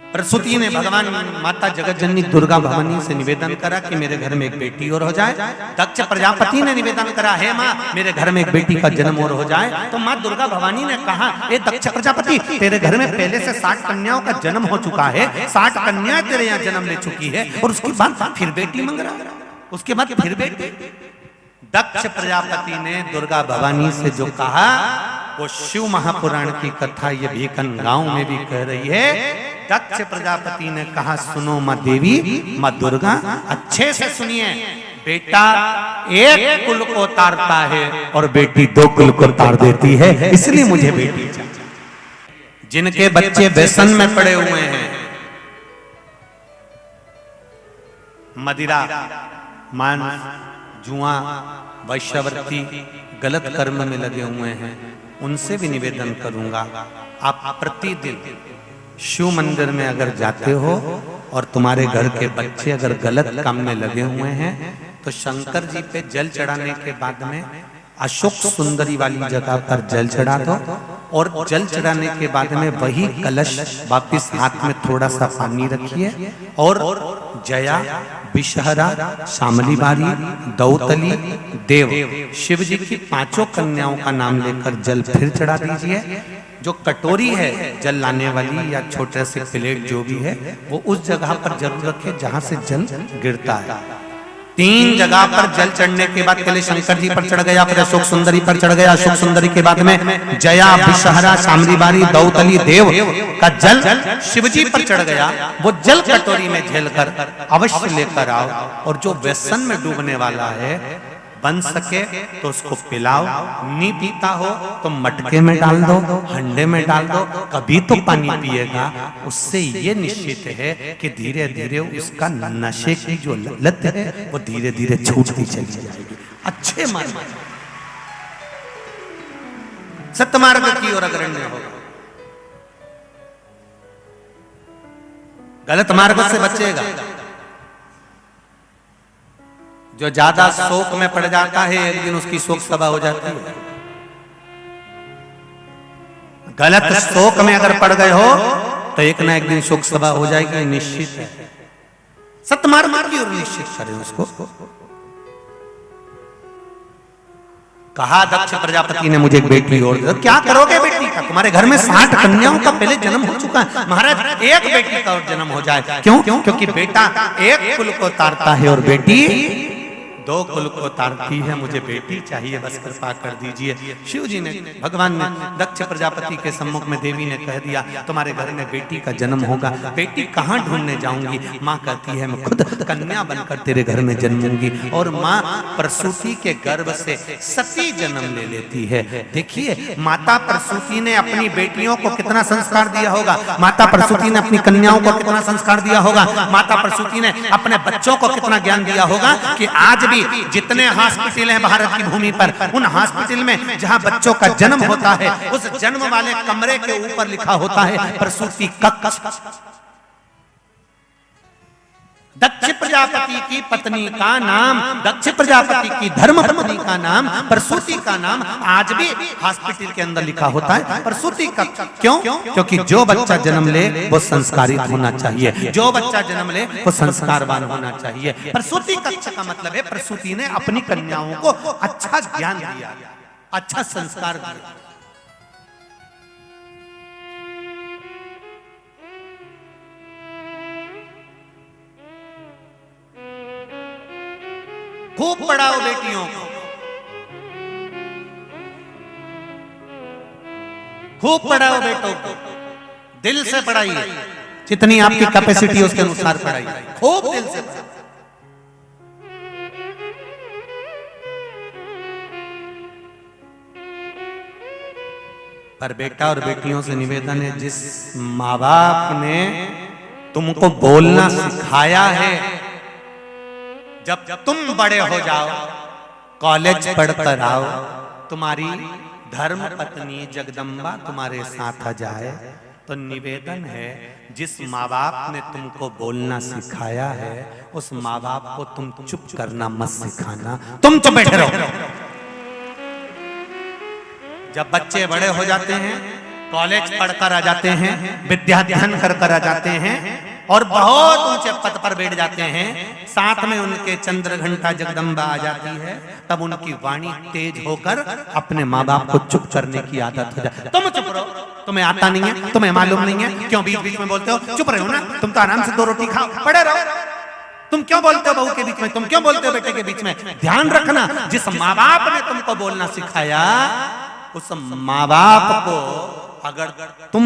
प्रसूति ने भगवान माता जगत जननी दुर्गा भवानी से निवेदन करा कि मेरे घर में एक बेटी और हो जाए। दक्ष प्रजापति ने निवेदन करा, हे माँ मेरे घर में एक बेटी का जन्म और हो जाए। तो माँ दुर्गा भवानी ने कहा, हे दक्ष प्रजापति, तेरे घर में पहले से 60 कन्याओं का जन्म हो चुका है, 60 कन्याएं तेरे यहाँ जन्म ले चुकी है, और उसके बाद फिर बेटी मांग रहा, उसके बाद फिर बेटी। दक्ष प्रजापति ने दुर्गा भवानी से जो कहा वो शिव महापुराण की कथा ये भीकन गांव में भी कह रही है। दक्ष प्रजापति ने कहा, सुनो माँ देवी, माँ दुर्गा, अच्छे से सुनिए, बेटा एक कुल को तारता है और बेटी 2 कुल को तार देती है, इसलिए मुझे बेटी चाहिए। जिनके बच्चे व्यसन में पड़े हुए हैं, मदिरा, मांस, जुआ, वैश्यवृत्ति, गलत कर्म में लगे हुए हैं, उनसे भी निवेदन करूंगा, आप प्रतिदिन शिव मंदिर में अगर जाते हो और तुम्हारे घर के बच्चे अगर गलत काम में लगे हुए हैं तो शंकर जी पे जल चढ़ाने के बाद में अशोक सुंदरी वाली जगह पर जल चढ़ा दो, और जल चढ़ाने के बाद में वही कलश वापिस हाथ में थोड़ा सा पानी रखिए, और जया, विषहरा, शामली बारी, दौतली, देव, शिव जी की 5 कन्याओं का नाम लेकर जल फिर चढ़ा दीजिए। जो कटोरी है जल लाने वाली या छोटे से प्लेट जो भी है, वो उस जगह पर जरूर रखे जहां से जल गिरता है। 3 जगह पर जल चढ़ने के बाद पहले शंकर जी पर चढ़ गया, फिर अशोक सुंदरी पर चढ़ गया, अशोक सुंदरी के बाद में जया, विषहरा, शामली बारी, दौतली, देव का जल शिव जी पर चढ़ गया। वो जल कटोरी में झेल कर अवश्य लेकर आओ, और जो व्यसन में डूबने वाला है बन सके तो उसको पिलाओ, नहीं पीता हो तो मटके में डाल दो, हंडे में डाल दो, कभी तो पानी पिएगा। उससे ये निश्चित है कि धीरे धीरे उसका नशे की जो लत है वो धीरे धीरे छूटती चली जाएगी। अच्छे मार्ग, सत्मार्ग की ओर अग्रणी होगा, गलत मार्ग से बचेगा। जो ज्यादा शोक में पड़ जाता है, एक दिन उसकी शोक सभा हो जाती है। गलत शोक में अगर पड़ गए हो तो एक ना एक दिन शोक सभा हो जाएगी, निश्चित है। सत्मार्ग की ओर निश्चित करें उसको। कहा दक्ष प्रजापति ने, मुझे एक बेटी और दे। क्या करोगे बेटी का? तुम्हारे घर में 60 कन्याओं का पहले जन्म हो चुका है, महाराज एक बेटी का और जन्म हो जाए। क्यों? क्योंकि बेटा एक कुल को तारता है और बेटी 2 कुल को तारती है, मुझे बेटी चाहिए, बस कृपा कर दीजिए। शिव जी ने, भगवान ने दक्ष प्रजापति के सम्मुख में देवी ने कह दिया, तुम्हारे घर में बेटी का जन्म होगा। बेटी कहाँ ढूंढने जाऊंगी? माँ कहती है, मैं खुद कन्या बनकर तेरे घर में जन्मूंगी। और माँ प्रसूति के गर्भ से सती जन्म ले लेती है। देखिए माता प्रसूति ने अपनी बेटियों को कितना संस्कार दिया होगा, माता प्रसूति ने अपनी कन्याओं को कितना संस्कार दिया होगा, माता प्रसूति ने अपने बच्चों को कितना ज्ञान दिया होगा कि आज जितने हॉस्पिटल हैं भारत की भूमि पर, उन हॉस्पिटल में जहां बच्चों का जन्म होता है, उस जन्म वाले कमरे के ऊपर लिखा होता है प्रसूति कक्ष। दक्ष प्रजापति की पत्नी का नाम, दक्ष प्रजापति की धर्म पत्नी का नाम, प्रसूति का नाम आज भी हॉस्पिटल के अंदर लिखा होता है प्रसूति कक्ष। क्यों? क्योंकि जो बच्चा जन्म ले वो संस्कारित होना चाहिए, जो बच्चा जन्म ले वो संस्कारवान होना चाहिए। प्रसूति कक्ष का मतलब है प्रसूति ने अपनी कन्याओं को अच्छा ज्ञान दिया, अच्छा संस्कार दिया। खूब पढ़ाओ बेटियों को, खूब पढ़ाओ बेटों को, दिल से पढ़ाइए, जितनी आपकी कैपेसिटी उसके अनुसार पढ़ाइए, खूब दिल से पढ़ाइए। पर बेटा और बेटियों से निवेदन है, जिस माँ बाप ने तुमको बोलना सिखाया है, जब तुम बड़े हो जाओ, कॉलेज पढ़कर आओ, तुम्हारी धर्म पत्नी जगदम्बा तुम्हारे साथ आ जाए, तो निवेदन है जिस माँ बाप ने तुमको बोलना सिखाया है उस माँ बाप को तुम चुप करना मत सिखाना, तुम चुप बैठे रहो। जब बच्चे बड़े हो जाते हैं, कॉलेज पढ़कर आ जाते हैं, विद्याध्ययन कर आ जाते हैं और बहुत ऊंचे पद पर बैठ जाते हैं, साथ में उनके चंद्र घंटा जगदम्बा आ जाती है, तब उनकी वाणी तेज होकर अपने माँ बाप को चुप करने की आदत हो जाती है। तुम चुप रहो, तुम्हें आता नहीं है, तुम्हें मालूम नहीं है, क्यों बीच बीच में बोलते हो? चुप रहो ना, तुम तो आराम से 2 रोटी खाओ, पड़े रहो। तुम क्यों बोलते हो बहू के बीच में, तुम क्यों बोलते हो बेटे के बीच में? ध्यान रखना, जिस माँ बाप ने तुमको बोलना सिखाया उस माँ बाप को अगर तुम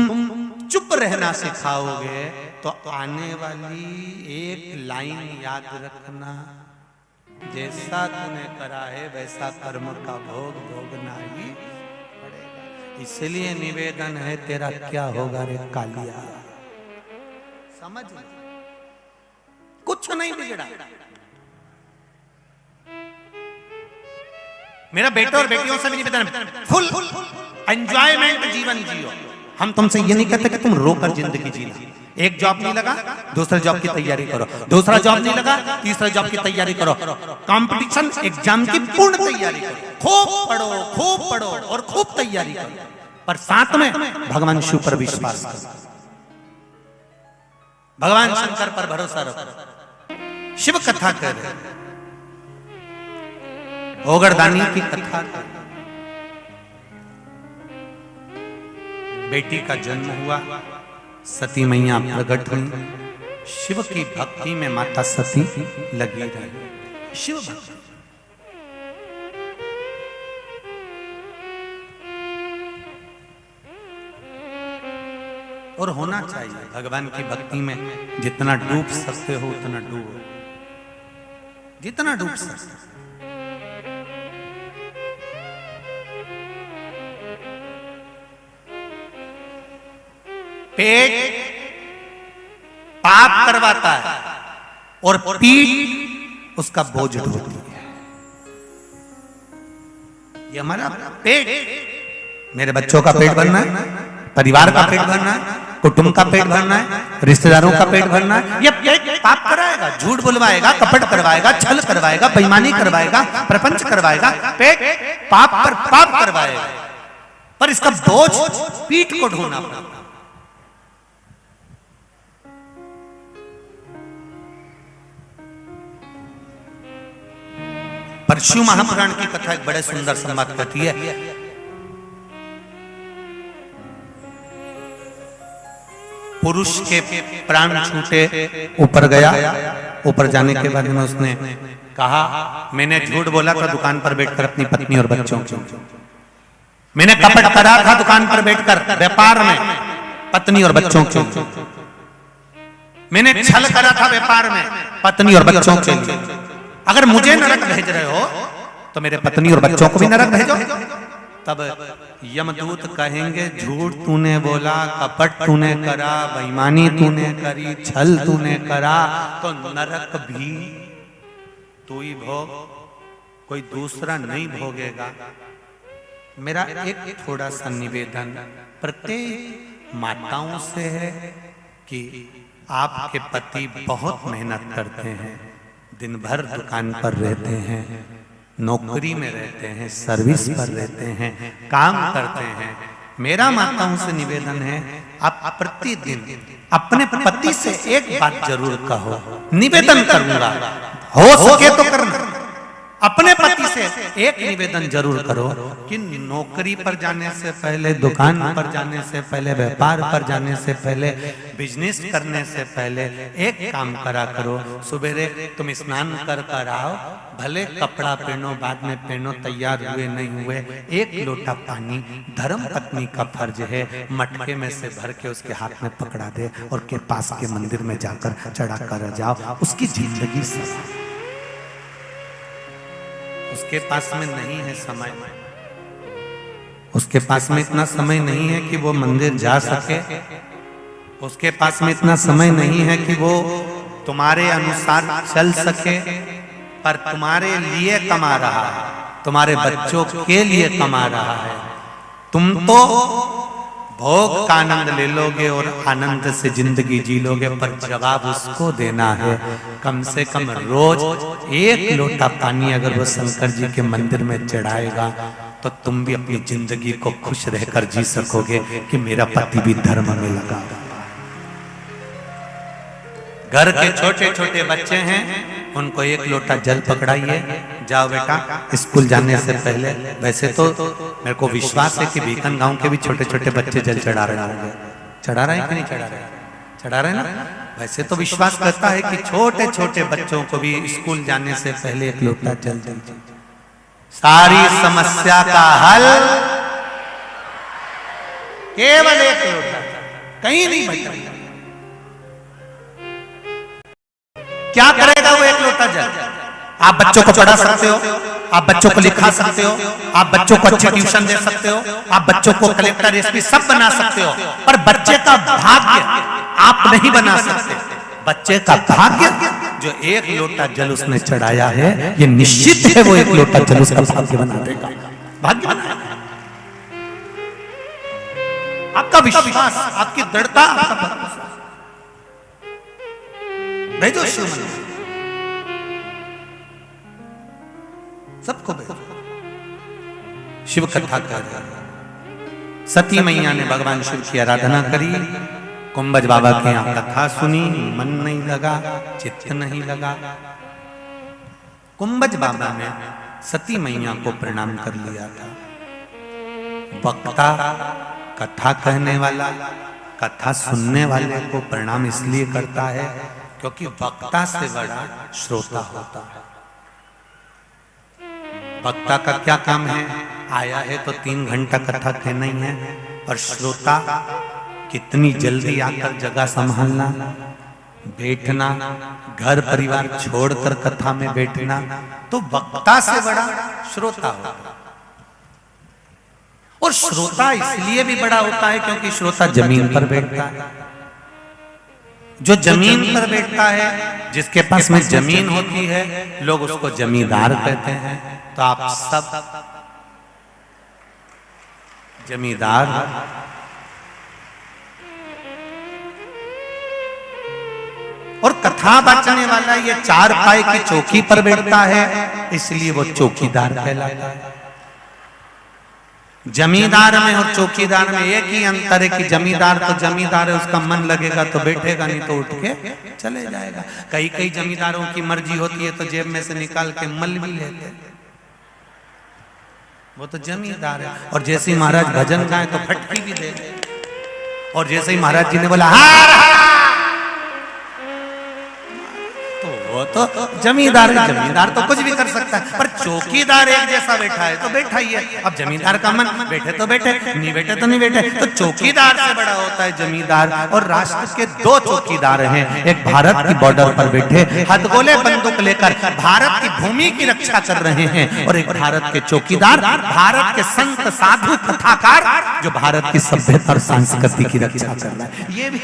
चुप रहना सिखाओगे तो आने वाली एक लाइन याद रखना, जैसा तूने करा है वैसा कर्म का भोग भोगना ही पड़ेगा। इसलिए निवेदन है, तेरा क्या होगा रे कालिया, समझ कुछ नहीं बिगड़ा। मेरा बेटों और बेटियों से भी निवेदन है, फुल एंजॉयमेंट जीवन जियो। हम तुमसे ये नहीं कहते कि तुम रोकर जिंदगी जीना। एक जॉब नहीं लगा, दूसरे जॉब की तैयारी करो, दूसरा जॉब नहीं लगा, तीसरा जॉब की तैयारी करो, कंपटीशन एग्जाम की पूर्ण तैयारी करो, खूब पढ़ो और खूब तैयारी करो, पर साथ में भगवान शिव पर विश्वास करो, भगवान शंकर पर भरोसा रखो, शिव कथा कर, ओगरदानी की कथा कर। बेटी का जन्म हुआ, सती मैया प्रकट हुई, शिव की भक्ति में माता सती लगी रही, शिव भक्ति। और होना चाहिए भगवान की भक्ति में, जितना डूब सकते हो उतना डूबो, जितना डूब सकते हो। पेट पाप करवाता है और पीठ उसका बोझ ढोती है। ये हमारा पेट, मेरे बच्चों का पेट भरना है, परिवार का पेट भरना है, कुटुंब का पेट भरना है, रिश्तेदारों का पेट भरना है। ये पेट पाप कराएगा, झूठ बुलवाएगा, कपट करवाएगा, छल करवाएगा, बेईमानी करवाएगा, प्रपंच करवाएगा, पेट पाप पर पाप करवाएगा, पर इसका बोझ पीठ को ढोना पड़ेगा। पर शिव महापुराण की कथा एक बड़े सुंदर संवाद कहती है। पुरुष के प्राण छूटे, ऊपर गया, ऊपर जाने के बाद में उसने कहा, मैंने झूठ बोला था दुकान पर बैठकर अपनी पत्नी और बच्चों को, मैंने कपट करा था दुकान पर बैठकर व्यापार में पत्नी और बच्चों को, मैंने छल करा था व्यापार में पत्नी और बच्चों के लिए। अगर मुझे नरक भेज रहे हो तो मेरे पत्नी और बच्चों को भी नरक भेजो। तब यमदूत कहेंगे, झूठ तूने बोला, कपट तूने करा, बेईमानी तूने करी, छल तूने करा, तो नरक भी तू ही भोग, कोई दूसरा नहीं भोगेगा। मेरा एक थोड़ा सा निवेदन प्रत्येक माताओं से है कि आपके पति बहुत मेहनत करते हैं, दिन भर दुकान पर रहते हैं, नौकरी में रहते हैं, सर्विस पर रहते हैं, काम करते हैं। मेरा माताओं से निवेदन है, आप प्रतिदिन अपने पति से एक बात जरूर कहो, निवेदन करूंगा, हो सके तो करना। अपने पति से एक निवेदन जरूर करो कि नौकरी पर जाने से पहले, दुकान पर जाने से पहले, व्यापार पर जाने से पहले, बिजनेस करने से पहले एक काम करा करो। सवेरे तुम स्नान कर आओ, भले कपड़ा पहनो, बाद में पहनो, तैयार हुए नहीं हुए, एक लोटा पानी धर्म पत्नी का फर्ज है, मटके में से भर के उसके हाथ में पकड़ा दे और के पास के मंदिर में जाकर चढ़ा कर जाओ। उसकी जिंदगी से उसके पास में नहीं है समय, उसके पास में इतना समय नहीं है कि वो मंदिर जा सके, उसके पास में इतना समय नहीं है कि वो तुम्हारे अनुसार चल सके, पर तुम्हारे लिए कमा रहा है, तुम्हारे बच्चों के लिए कमा रहा है। तुम तो भोग का आनंद ले लोगे और आनंद से जिंदगी जी लोगे, पर जवाब उसको देना है। कम से कम रोज एक लोटा पानी अगर वो शंकर जी के मंदिर में चढ़ाएगा तो तुम भी अपनी जिंदगी को खुश रहकर जी सकोगे कि मेरा पति भी धर्म में लगा। घर के छोटे छोटे बच्चे हैं, उनको एक लोटा जल पकड़ाइए, जाओ बेटा स्कूल जाने से पहले। वैसे तो मेरे को विश्वास है कि बीकन गांव के भी छोटे छोटे बच्चे जल चढ़ा रहे होंगे, चढ़ा रहे हैं कि नहीं चढ़ा रहे? चढ़ा रहे ना। वैसे तो विश्वास करता है कि छोटे छोटे बच्चों को भी स्कूल जाने से पहले एक लोटा जल दीजिए। सारी समस्या का हल केवल एक लोटा, कहीं नहीं बचा। क्या करेगा वो एक लोटा जल? आप बच्चों को पढ़ा सकते हो, आप बच्चों को लिखा सकते हो, आप बच्चों को अच्छी ट्यूशन दे सकते हो, आप बच्चों को कलेक्टर एसपी सब बना सकते हो, पर बच्चे का भाग्य आप नहीं बना सकते। बच्चे का भाग्य जो एक लोटा जल उसने चढ़ाया है, ये निश्चित है वो एक लोटा जल उसका भाग्य बना देगा, भाग्य बनाएगा। आपका विश्वास, आपकी दृढ़ता, आपका भरोसा भेजो शिव मंदिर, सबको भेजो। शिव कथा कर, सती मैया ने भगवान शिव की आराधना करी, कुंभज बाबा के यहाँ कथा सुनी, मन नहीं लगा, चित्त नहीं लगा। कुंभज बाबा ने सती मैया को प्रणाम कर लिया था। वक्ता, कथा कहने वाला, कथा सुनने वाले को प्रणाम इसलिए करता है क्योंकि वक्ता से बड़ा श्रोता होता है। वक्ता का क्या काम है? आया है तो 3 घंटा कथा कहना ही है, और श्रोता कितनी जल्दी आकर जगह संभालना, बैठना, घर परिवार छोड़कर कथा में बैठना, तो वक्ता से बड़ा श्रोता होता है। और श्रोता इसलिए भी बड़ा होता है क्योंकि श्रोता जमीन पर बैठता है। जो जमीन पर बैठता है, जिसके पास में जमीन होती है, लोग उसको जमींदार कहते हैं। तो आप सब जमींदार। और कथा बचने वाला ये 4 पाए की चौकी पर बैठता है, इसलिए वो चौकीदार कहलाता है। जमींदार में और चौकीदार में एक ही अंतर है कि जमींदार तो जमींदार है, उसका मन लगेगा तो बैठेगा, नहीं तो उठ के चले जाएगा। कई कई जमींदारों की मर्जी होती है तो जेब में से निकाल के मल भी लेते हैं, वो तो जमींदार है। और जैसे ही महाराज भजन गाए तो फटकी भी दे, और जैसे ही महाराज जी ने बोला वो तो जमींदार है। जमींदार तो कुछ भी कर सकता है, पर चौकीदार एक जैसा बैठा है तो बैठा ही है। अब जमींदार का मन बैठे तो बैठे, नहीं बैठे तो नहीं बैठे। तो चौकीदार से बड़ा होता है जमींदार। और राष्ट्र के 2 चौकीदार हैं, एक भारत की बॉर्डर पर बैठे हथगोले बंदूक लेकर भारत की भूमि की रक्षा कर रहे हैं, और एक भारत के चौकीदार, भारत के संत साधु कथाकार जो भारत की सभ्यता और संस्कृति की रक्षा कर रहा है। ये भी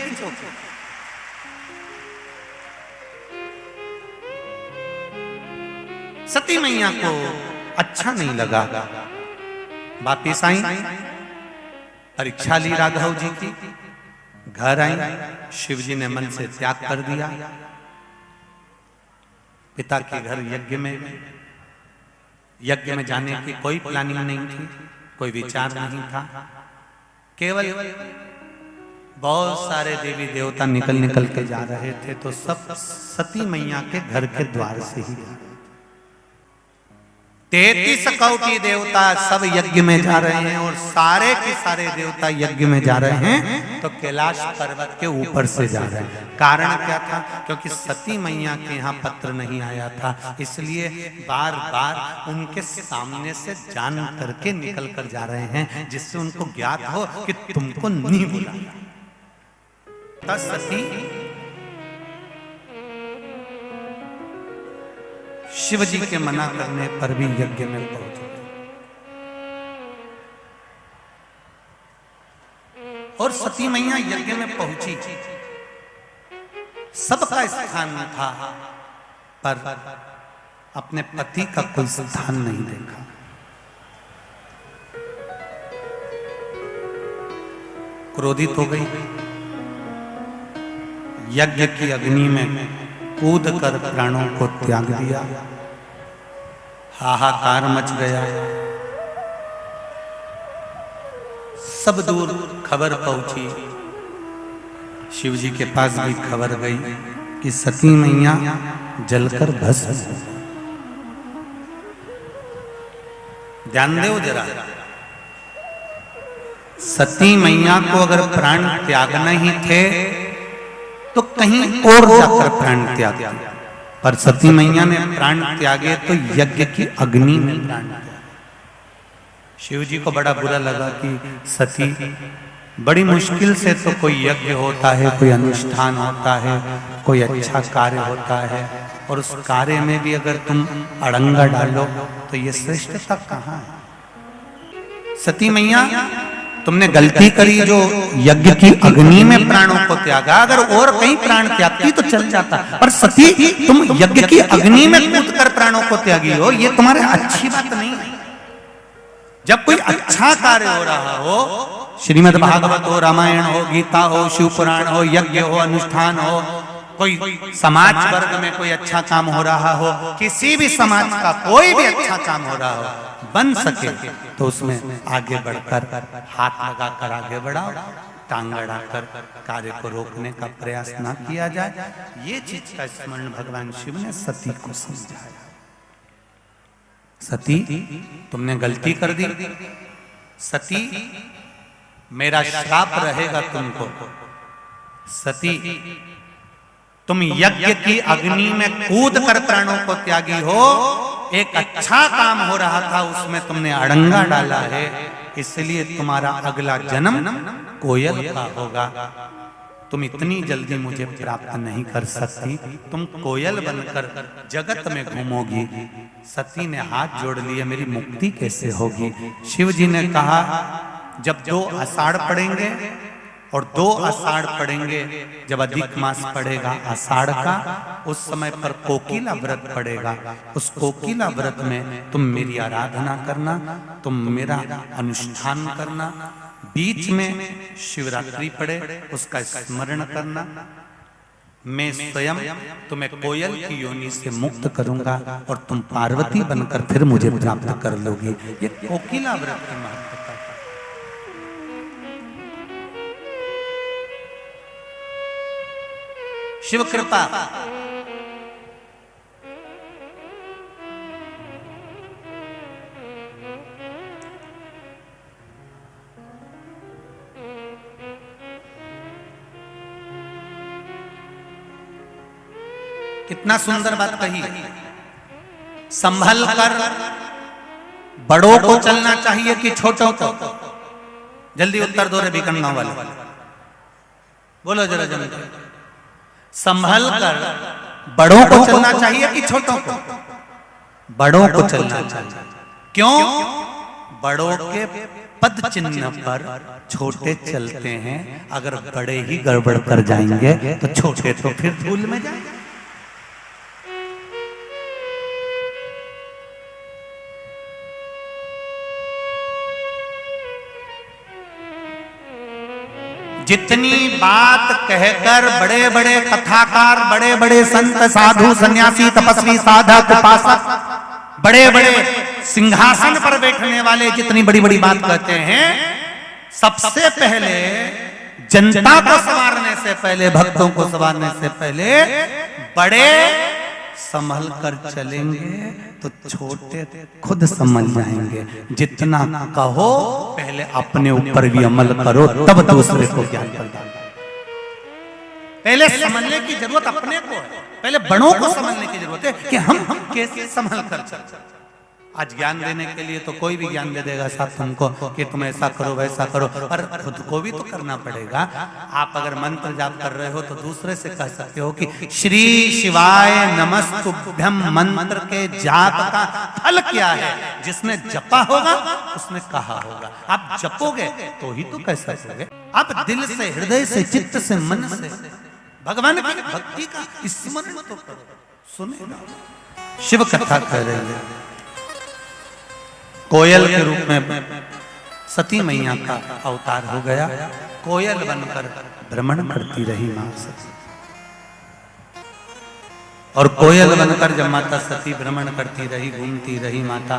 सती मैया को अच्छा नहीं लगा। वापिस आई, परीक्षा ली राघव जी की, घर आई, शिव जी ने मन से त्याग कर दिया। पिता के घर यज्ञ में, यज्ञ में जाने की कोई प्लानिंग नहीं थी, कोई विचार नहीं था। केवल बहुत सारे देवी देवता निकल निकल के जा रहे थे, तो सब सती मैया के घर के द्वार से ही जा रहे थे। 33 कोटि देवता सब यज्ञ में जा रहे हैं और सारे के सारे देवता यज्ञ में जा रहे हैं, तो कैलाश पर्वत के ऊपर से जा रहे हैं। कारण क्या था? क्योंकि सती मैया के यहाँ पत्र नहीं आया था, इसलिए बार बार उनके सामने से जान करके निकल कर जा रहे हैं, जिससे उनको ज्ञात हो कि तुमको नहीं बुलाया। तब सती शिव जी के मना करने पर भी यज्ञ में पहुंच गए और सती मैया यज्ञ में पहुंची। सबका स्थान था, पर अपने पति का कोई स्थान नहीं देखा। क्रोधित हो गई, यज्ञ की अग्नि में कूद कर प्राणों को त्याग दिया। हाहाकार मच गया, सब दूर खबर पहुंची। शिव जी के पास भी खबर गई कि सती मैया जलकर भस्म हो गई। ध्यान दो जरा, सती मैया को अगर प्राण त्यागना ही थे तो कहीं और जाकर प्राण त्याग, पर सती मैया ने प्राण त्यागे तो यज्ञ की अग्नि में प्राण त्यागे। शिव जी को बड़ा बुरा लगा कि सती, बड़ी मुश्किल से तो कोई यज्ञ होता है, कोई अनुष्ठान होता है, कोई अच्छा कार्य होता है, और उस कार्य में भी अगर तुम अड़ंगा डालो तो ये श्रेष्ठता कहाँ है? सती मैया, तुमने गलती करी जो यज्ञ की अग्नि में प्राणों को त्यागा। अगर और कहीं प्राण त्यागती तो चल जाता, पर सती तुम यज्ञ की अग्नि में कूद कर प्राणों को त्यागी हो, ये तुम्हारे अच्छी बात नहीं है। जब कोई अच्छा कार्य हो रहा हो, श्रीमद् भागवत हो, रामायण हो, गीता हो, शिव पुराण हो, यज्ञ हो, अनुष्ठान हो, कोई समाज वर्ग में कोई अच्छा काम हो रहा हो, किसी भी समाज का कोई भी अच्छा काम हो रहा हो, बन सके तो उसमें आगे बढ़कर हाथ लगाकर आगे बढ़ाओ, टांग अड़ाकर कार्य को रोकने का प्रयास ना किया जाए। ये चीज का स्मरण भगवान शिव ने सती को समझाया। सती, तुमने गलती कर दी। सती, मेरा श्राप रहेगा तुमको। सती, तुम यज्ञ की अग्नि में कूद कर प्राणों को त्यागी हो। एक अच्छा काम हो रहा था, उसमें तुमने अड़ंगा डाला है, इसलिए तुम्हारा अगला जन्म कोयल का होगा। तुम इतनी जल्दी मुझे प्राप्त नहीं कर सकती, तुम कोयल बनकर जगत में घूमोगी। सती ने हाथ जोड़ लिए, मेरी मुक्ति कैसे होगी? शिव जी ने कहा, जब 2 आषाढ़ पड़ेंगे और 2 आषाढ़ पड़ेंगे, जब अधिक मास पड़ेगा आषाढ़ का, उस समय पर कोकिला व्रत पड़ेगा। उस कोकिला व्रत में तुम मेरी आराधना करना, तुम मेरा अनुष्ठान करना। बीच में शिवरात्रि पड़े, उसका स्मरण करना। मैं स्वयं तुम्हें कोयल की योनि से मुक्त करूंगा और तुम पार्वती बनकर फिर मुझे प्राप्त कर लोगी। ये कोकिला व्रत की महत्वता है। शिव कृपा, कितना सुंदर बात कही। संभल कर बड़ों को चलना चाहिए कि छोटों को? जल्दी उत्तर दो रे बिकन्ना वाले, बोलो जरा जल्दी। संभल कर बड़ों को चलना चाहिए कि छोटों को? बड़ों को चलना चाहिए। क्यों? बड़ों के पद चिन्ह पर छोटे चलते हैं। अगर बड़े ही गड़बड़ कर जाएंगे तो छोटे तो फिर धूल में जाएंगे। जितनी बात कहकर बड़े बड़े कथाकार, बड़े बड़े संत, साधु, सन्यासी, तपस्वी, साधक, उपासक, बड़े बड़े सिंहासन पर बैठने वाले जितनी बड़ी बड़ी बात कहते हैं, सबसे पहले जनता को संवारने से पहले, भक्तों को संवारने से पहले बड़े संभल कर चलेंगे तो छोटे खुद समझ जाएंगे। जितना कहो पहले अपने ऊपर भी अमल करो, तब दूसरे को ज्ञान प्रदान करो। पहले समझने की जरूरत अपने को है, पहले बड़ों को समझने की जरूरत है कि हम कैसे संभल कर चल। आज ज्ञान देने के लिए तो कोई भी ज्ञान दे देगा साहब तुमको कि तुम ऐसा करो वैसा करो, पर खुद को भी तो करना पड़ेगा। आप अगर मंत्र जाप कर रहे हो तो दूसरे से कह सकते हो कि श्री शिवाय नमस्तुभ्यम मंत्र के जाप का फल क्या है। जिसने जपा होगा उसने कहा होगा। आप जपोगे तो ही तो कह सकोगे। आप दिल से, हृदय से, चित्त से, मन से भगवान की भक्ति का स्मरण तो करो। सुनेगा शिव कथा कह रही है, कोयल के रूप में सती मैया का अवतार हो गया। कोयल बनकर भ्रमण करती रही मां सती, और कोयल बनकर जब माता सती भ्रमण करती रही, घूमती रही माता,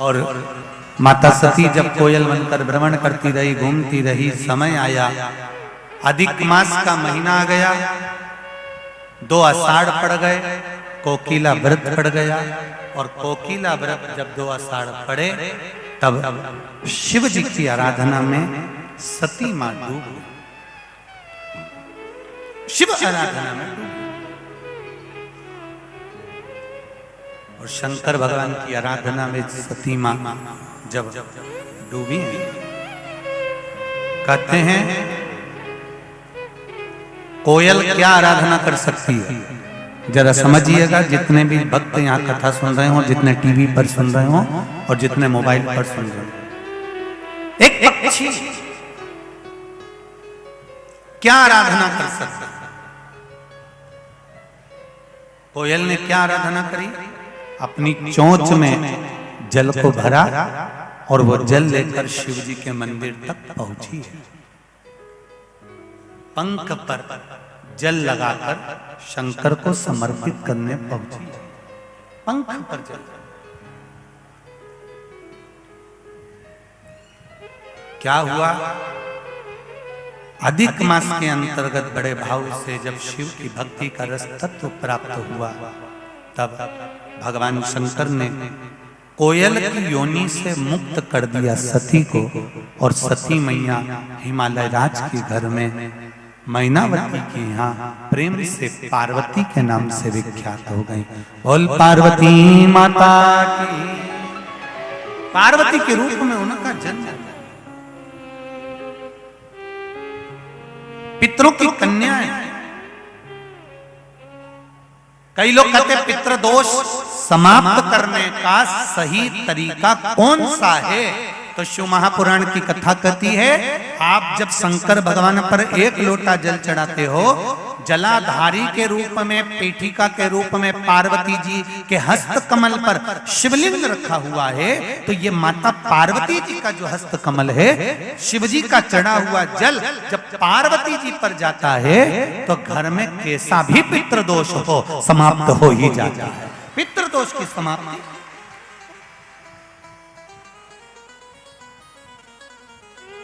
और माता सती जब कोयल बनकर भ्रमण करती रही, घूमती रही, समय आया, अधिक मास का महीना आ गया, 2 आषाढ़ पड़ गए, कोकिला व्रत पड़ गया, और कोकिला व्रत जब 2 आषाढ़ पड़े तब शिव जी की आराधना में सती मां डूब गई। शिव आराधना में डूब गई, और शंकर भगवान की आराधना में सती मां जब डूबी, कहते हैं कोयल क्या आराधना कर सकती है। जरा समझिएगा, जितने भी भक्त यहाँ कथा सुन रहे हो, जितने टीवी पर सुन रहे हो और जितने मोबाइल पर सुन रहे हो, एक पक्षी क्या आराधना कर सकता है। कोयल ने क्या आराधना करी, अपनी चोंच में जल को भरा और वो जल लेकर शिव जी के मंदिर तक पहुंची है। पंख पर जल लगाकर शंकर को समर्पित करने पहुंची, पंख पर जल। क्या हुआ, अधिक मास के अंतर्गत बड़े भाव से जब शिव की भक्ति का रस तत्व प्राप्त हुआ, तब भगवान शंकर ने कोयल की योनि से मुक्त कर दिया सती को, और सती मैया हिमालय राज के घर में मैनावती के यहाँ प्रेम से पार्वती के नाम से विख्यात हो गई। बोल पार्वती माता की। पार्वती के रूप में उनका जन्म, पितरों की कन्या है। कई लोग कहते हैं पितृदोष समाप्त करने का सही तरीका कौन सा है, तो शिव महापुराण की कथा कहती है, आप जब शंकर भगवान पर 1 लोटा जल चढ़ाते हो, जलाधारी के रूप में, पीठिका के रूप में पार्वती जी के हस्त कमल पर शिवलिंग रखा हुआ है, तो ये माता पार्वती जी का जो हस्त कमल है, शिव जी का चढ़ा हुआ जल जब पार्वती जी पर जाता है तो घर में कैसा भी पितृदोष हो समाप्त हो ही जाता है। पितृदोष की समाप्ति,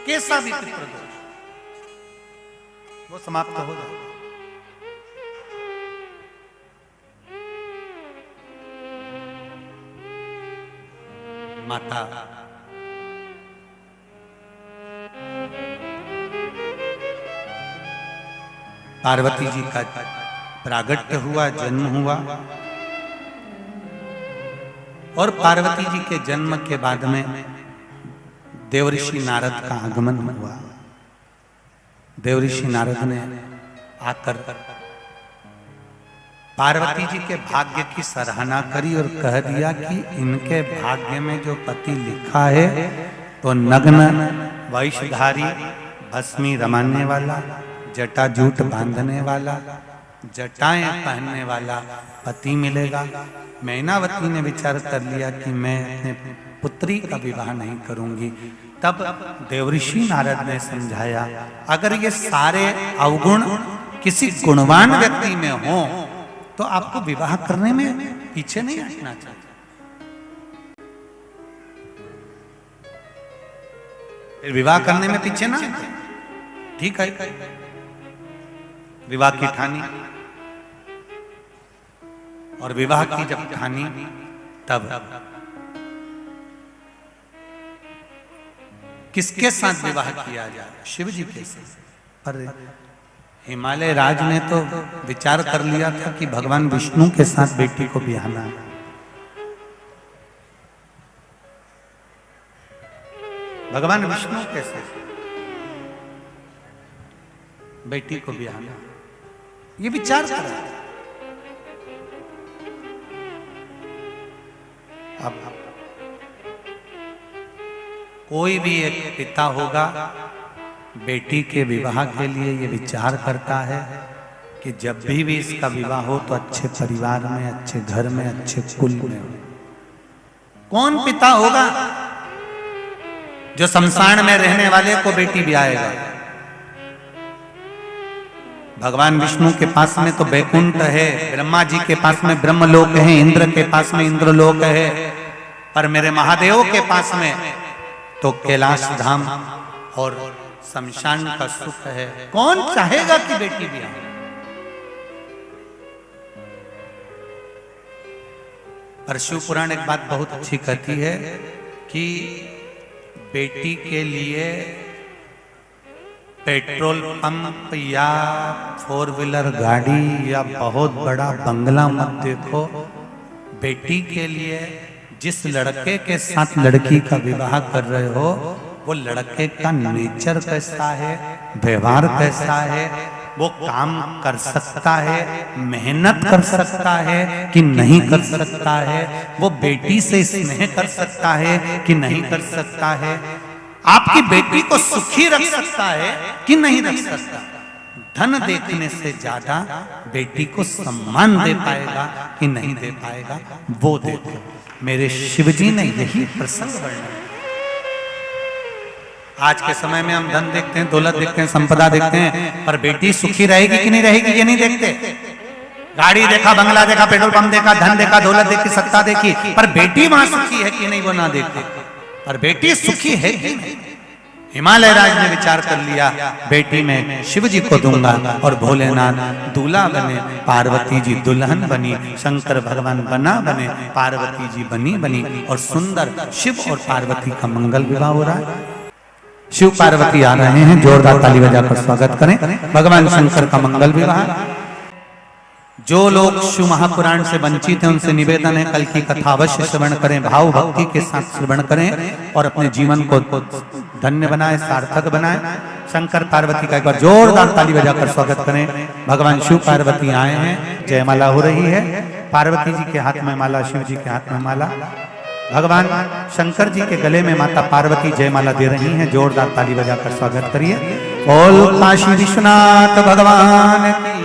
कैसा भी पितृदोष वो समाप्त हो जाए। माता पार्वती जी का प्रागट्य हुआ, जन्म हुआ, और पार्वती जी के जन्म के बाद में देवऋषि नारद का आगमन हुआ। देवऋषि नारद ने आकर पार्वती जी के भाग्य की सराहना करी और कह दिया कि इनके भाग्य में जो पति लिखा है तो नग्न वैशधारी, भस्मी रमाने वाला, जटा जूट बांधने वाला, जटाएं पहनने वाला पति मिलेगा। मैनावती ने विचार कर लिया कि मैं अपने पुत्री का विवाह नहीं करूंगी। तब देवऋषि नारद ने समझाया, अगर ये सारे अवगुण किसी गुणवान व्यक्ति में हो तो आपको विवाह करने में पीछे नहीं हटना चाहिए। फिर विवाह करने में पीछे ना, ठीक है, विवाह की ठानी, और विवाह की जब ठानी तब किसके साथ विवाह किया जाए? शिव जी के साथ। पर हिमालय राज ने तो विचार कर लिया था कि भगवान विष्णु के साथ बेटी को ब्याहना है। भगवान विष्णु के साथ बेटी को ब्याहना, ये विचार कर रहा था। अब कोई भी एक पिता होगा बेटी के विवाह के लिए ये विचार करता है कि जब भी इसका विवाह हो तो अच्छे परिवार में, अच्छे घर में, अच्छे कुल में हो। कौन पिता होगा जो शमशान में रहने वाले को बेटी ब्याहेगा? भगवान विष्णु के पास में तो बैकुंठ है, ब्रह्मा जी के पास में ब्रह्मलोक है, इंद्र के पास में इंद्रलोक है, पर मेरे महादेव के पास में तो कैलाश धाम और शमशान का सुख है। कौन चाहेगा कि बेटी ब्याहे? पर शिव पुराण एक बात बहुत अच्छी कहती है कि बेटी के लिए पेट्रोल पंप या 4 व्हीलर गाड़ी या बहुत बड़ा बंगला मत देखो। बेटी के लिए जिस लड़के के साथ लड़की का विवाह कर रहे हो वो लड़के का नेचर कैसा है, व्यवहार कैसा है, वो काम कर सकता है, मेहनत कर सकता है कि नहीं कर सकता है, वो बेटी से स्नेह कर सकता है कि नहीं कर सकता है, आपकी बेटी को सुखी रख सकता है कि नहीं रख सकता। धन देखने से ज्यादा बेटी को सम्मान दे पाएगा कि नहीं दे पाएगा, वो देखो। मेरे शिवजी ने यही प्रसंग वर्णन। आज के समय में हम धन देखते हैं, दौलत देखते हैं, संपदा देखते हैं, पर बेटी सुखी रहेगी कि नहीं रहेगी ये नहीं देखते। गाड़ी देखा, बंगला देखा, पेट्रोल पंप देखा, धन देखा, दौलत देखी, सत्ता देखी, पर बेटी वहां सुखी है कि नहीं वो ना देखते। पर बेटी सुखी है कि नहीं? हिमालय राज ने विचार कर लिया, बेटी में शिव जी को दूंगा और भोलेनाथ दूल्हा बने, पार्वती जी दुल्हन बनी, शंकर भगवान बने, पार्वती जी बनी और सुंदर शिव और पार्वती का मंगल विवाह हो रहा है। शिव पार्वती आ रहे हैं, जोरदार ताली बजाकर स्वागत करें। भगवान शंकर का मंगल विवाह। जो लोग शिव महापुराण से वंचित हैं उनसे निवेदन है कल की कथा अवश्य श्रवण करें, भाव भक्ति के साथ श्रवण करें और अपने जीवन को धन्य बनाएं, सार्थक बनाएं। शंकर पार्वती का एक बार जोरदार ताली बजाकर स्वागत करें। भगवान शिव पार्वती आए हैं, जयमाला हो रही है, पार्वती जी के हाथ में माला, शिव जी के हाथ में माला, भगवान शंकर जी के गले में माता पार्वती जयमाला दे रही हैं। जोरदार ताली बजाकर स्वागत करिए। बोल काशी विश्वनाथ भगवान की